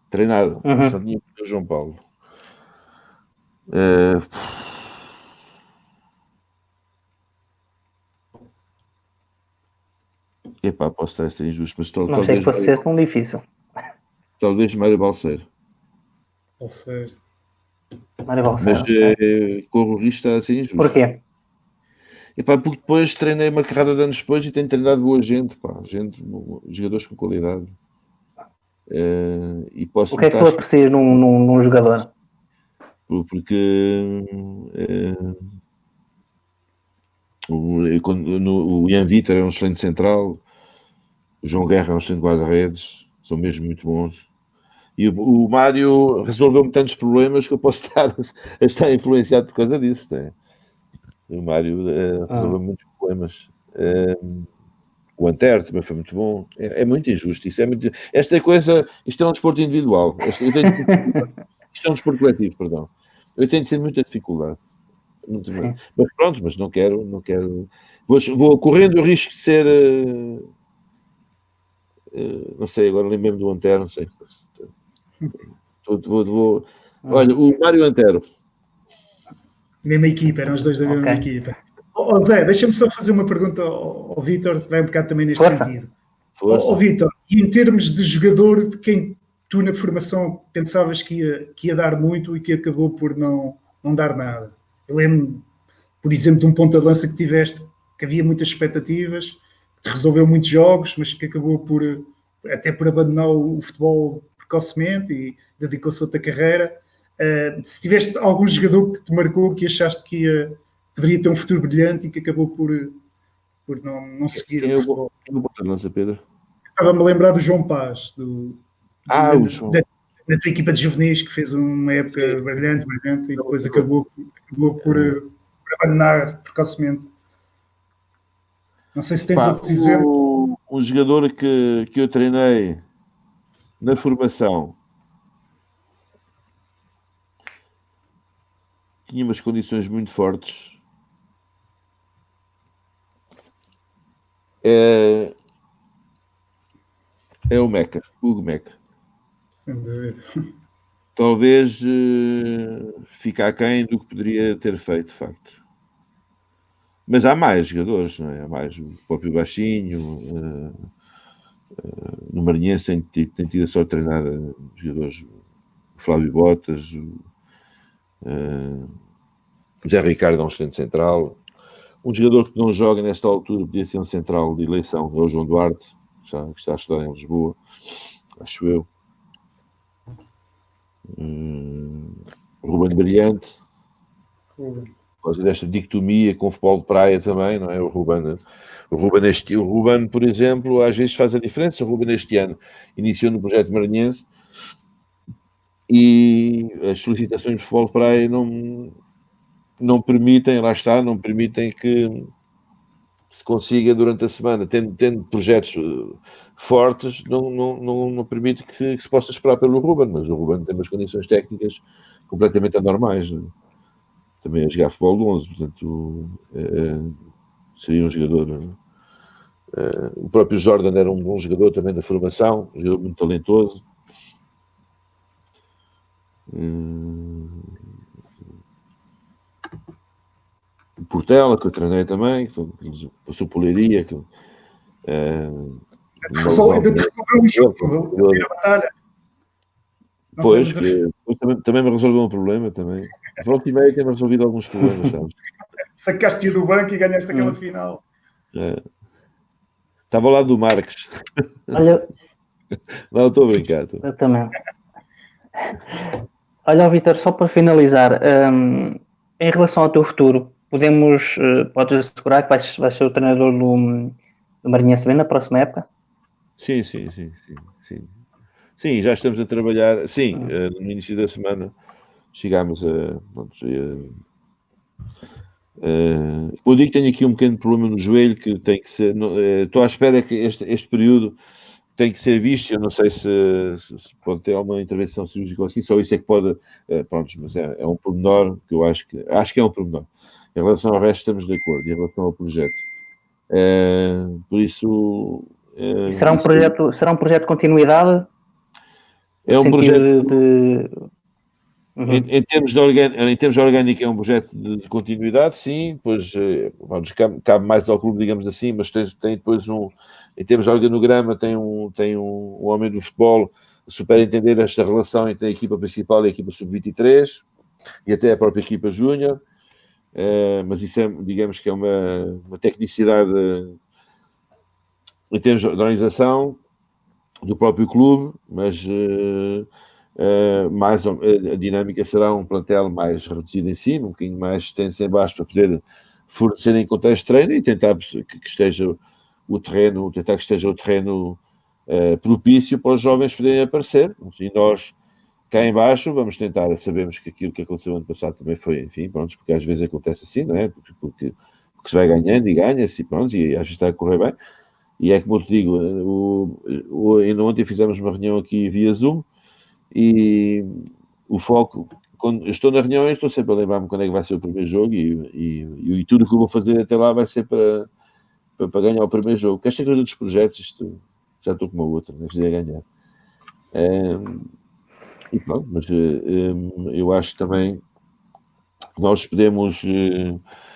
Treinado. Uhum. Só tinha o João Paulo. Posso estar a ser injusto, mas não sei que fosse ser tão difícil. Talvez Mário Balseiro. Mário Balseiro. Mas corro o risco de estar a ser injusto. Porquê? Porque depois treinei uma carrada de anos depois e tenho treinado boa gente, jogadores com qualidade. E posso O que é que tu aprecias num jogador? Porque o Ian Vitor é um excelente central, o João Guerra é um excelente guarda-redes, são mesmo muito bons. E o Mário resolveu-me tantos problemas que eu posso estar influenciado por causa disso. Né? O Mário resolveu-me muitos problemas. O Antero também foi muito bom. É muito injusto. Isto é um desporto individual. Isto é um desporto coletivo, perdão. Eu tenho de ser muita dificuldade. Mas pronto, mas não quero. Vou correndo o risco de ser. Não sei, agora lembrei-me do Antero, não sei. Olha, o Mário Antero. Mesma equipa, eram os dois da mesma equipa. Zé, deixa-me só fazer uma pergunta ao Vítor, que vai um bocado também neste sentido. Vítor, e em termos de jogador, de quem tu na formação pensavas que ia dar muito e que acabou por não dar nada? Eu lembro, por exemplo, de um ponta de lança que tiveste, que havia muitas expectativas, que resolveu muitos jogos, mas que acabou até por abandonar o futebol precocemente e dedicou-se a outra carreira. Se tiveste algum jogador que te marcou, que achaste que poderia ter um futuro brilhante e que acabou por não seguir o futebol. Quem é o ponta de lança, Pedro? Estava-me a lembrar do João Paz, o João. Da tua equipa de juvenis, que fez uma época brilhante, e depois acabou por abandonar precocemente. Não sei se tens outros exemplos. Um jogador que eu treinei na formação tinha umas condições muito fortes. É o Meca, Hugo Meca. Sem dúvida. Talvez fique aquém do que poderia ter feito, de facto. Mas há mais jogadores, não é? Há mais o próprio Baixinho. No Maranhense tem tido a sorte de treinar jogadores, o Flávio Botas, o José Ricardo é um excelente central. Um jogador que não joga nesta altura podia ser um central de eleição, é o João Duarte, que está a estudar em Lisboa, acho eu. O Ruben Brilhante, por causa desta dicotomia com o futebol de praia também, não é? O Ruben, por exemplo, às vezes faz a diferença. O Ruben este ano iniciou no projeto maranhense e as solicitações de futebol de praia não permitem, lá está, não permitem que se consiga durante a semana, tendo projetos fortes, não permite que se possa esperar pelo Ruben, mas o Ruben tem umas condições técnicas completamente anormais. Né? Também a jogar futebol de 11, portanto, seria um jogador. O próprio Jordan era um bom jogador também da formação, um jogador muito talentoso. O Portela, que eu treinei também, passou por Leiria, que Pois, também me resolveu um problema também. Volta e meia tem-me resolvido alguns problemas, sabes? Sacaste-o do banco e ganhaste aquela final. Estava ao lado do Marques. Olha, não, estou a brincar. Eu também. Olha, Vítor, só para finalizar, em relação ao teu futuro, podes assegurar que vais ser o treinador do Maranhense B na próxima época? Sim. Sim, já estamos a trabalhar. Sim, no início da semana chegámos a. Eu digo que tenho aqui um pequeno problema no joelho que tem que ser. Estou à espera que este período tem que ser visto. Eu não sei se pode ter alguma intervenção cirúrgica ou assim, só isso é que pode. Pronto, mas é um pormenor que eu acho que é um pormenor. Em relação ao resto, estamos de acordo. Em relação ao projeto. Por isso. Será um projeto de continuidade? É um projeto. Em termos de orgânica é um projeto de continuidade, sim, pois cabe mais ao clube, digamos assim, mas tem depois em termos de organograma, tem um homem do futebol super entender esta relação entre a equipa principal e a equipa sub-23 e até a própria equipa júnior, mas isso digamos que é uma tecnicidade em termos de organização. do próprio clube, mas a dinâmica será um plantel mais reduzido em si, um bocadinho mais extenso em baixo, para poder fornecer em contexto de treino e tentar que esteja o terreno, propício para os jovens poderem aparecer. E nós, cá em baixo, vamos tentar, sabemos que aquilo que aconteceu ano passado também foi, enfim, pronto, porque às vezes acontece assim, não é? Porque se vai ganhando e ganha-se, pronto, e às vezes está a correr bem. E é como eu te digo, ainda ontem fizemos uma reunião aqui via Zoom e o foco, quando eu estou na reunião, eu estou sempre a lembrar-me quando é que vai ser o primeiro jogo e tudo o que eu vou fazer até lá vai ser para ganhar o primeiro jogo. Porque esta coisa dos projetos, isto já estou com uma outra, mas ia ganhar. E pronto, mas eu acho também que nós podemos.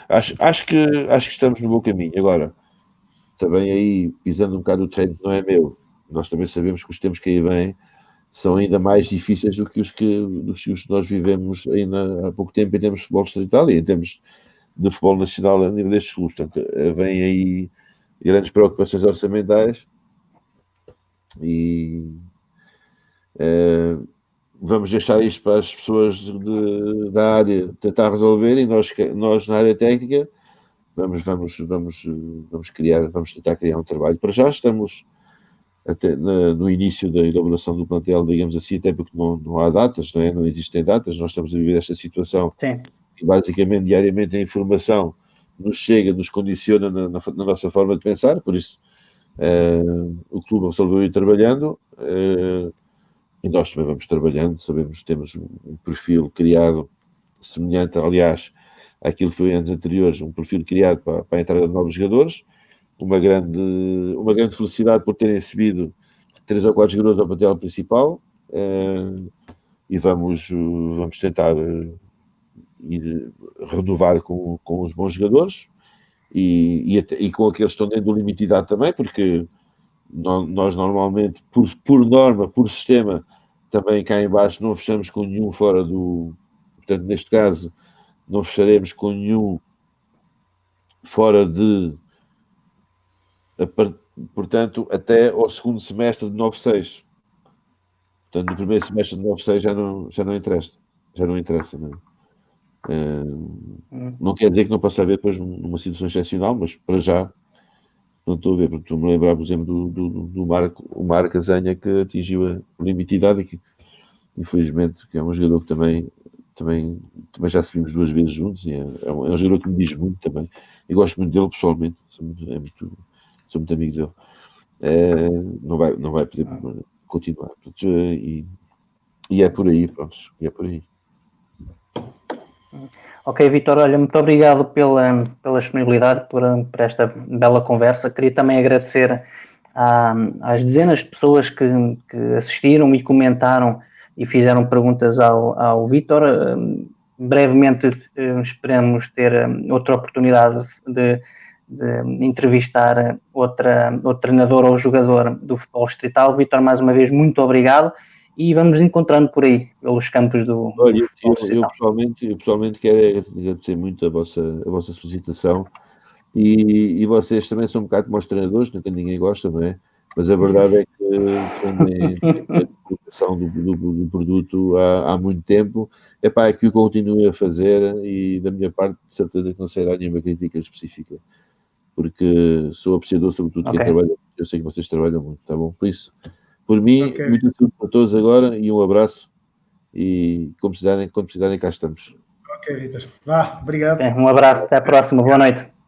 Acho que estamos no bom caminho. Agora, também aí, pisando um bocado o terreno que não é meu, nós também sabemos que os tempos que aí vêm são ainda mais difíceis do que os que nós vivemos ainda há pouco tempo em termos de futebol distrital e em termos de futebol nacional a nível destes clubes. Portanto, vêm aí grandes preocupações orçamentais e vamos deixar isto para as pessoas da área tentar resolver e nós na área técnica vamos tentar criar um trabalho. Para já estamos até no início da elaboração do plantel, digamos assim, até porque não há datas, não é? Não existem datas, nós estamos a viver esta situação. Sim. E basicamente, diariamente, a informação nos chega, nos condiciona na nossa forma de pensar, por isso o clube resolveu ir trabalhando e nós também vamos trabalhando, sabemos que temos um perfil criado semelhante, aliás, àquilo que foi anos anteriores, um perfil criado para a entrada de novos jogadores, uma grande felicidade por terem subido 3 ou 4 jogadores ao plantel principal e vamos tentar ir renovar com os bons jogadores e com aqueles que estão dentro do limite de idade também, porque nós normalmente, por norma, por sistema, também cá em baixo não fechamos com nenhum fora do... Portanto, neste caso, não fecharemos com nenhum fora de... Portanto, até ao segundo semestre de 9-6. Portanto, no primeiro semestre de 9-6 já não interessa. Não é? Não quer dizer que não possa haver depois uma situação excepcional, mas para já não estou a ver, porque estou-me a lembrar, por exemplo, do Marco Azanha, que atingiu a limite de idade e que, infelizmente, que é um jogador que também já se vimos 2 vezes juntos e é um jogador que me diz muito também. Eu gosto muito dele pessoalmente, sou muito amigo dele. Não vai poder continuar. Portanto, e é por aí, pronto. E é por aí. Ok, Vítor, olha, muito obrigado pela disponibilidade, por esta bela conversa. Queria também agradecer às dezenas de pessoas que assistiram e comentaram e fizeram perguntas ao Vítor. Brevemente esperamos ter outra oportunidade de entrevistar outro treinador ou jogador do futebol distrital. Vítor, mais uma vez, muito obrigado e vamos encontrando por aí, pelos campos do futebol distrital. Eu pessoalmente quero agradecer muito a vossa solicitação e vocês também são um bocado como os treinadores, não é que ninguém gosta, não é? Mas a verdade é que têm a divulgação do produto há muito tempo. É que o continuem a fazer e da minha parte de certeza que não será nenhuma crítica específica, porque sou apreciador sobretudo de quem trabalha. Eu sei que vocês trabalham muito, tá bom? Por isso, por mim, muito saúde para todos agora e um abraço e quando precisarem cá estamos. Ok, Vítor. Vá, obrigado. Um abraço, até à próxima, boa noite.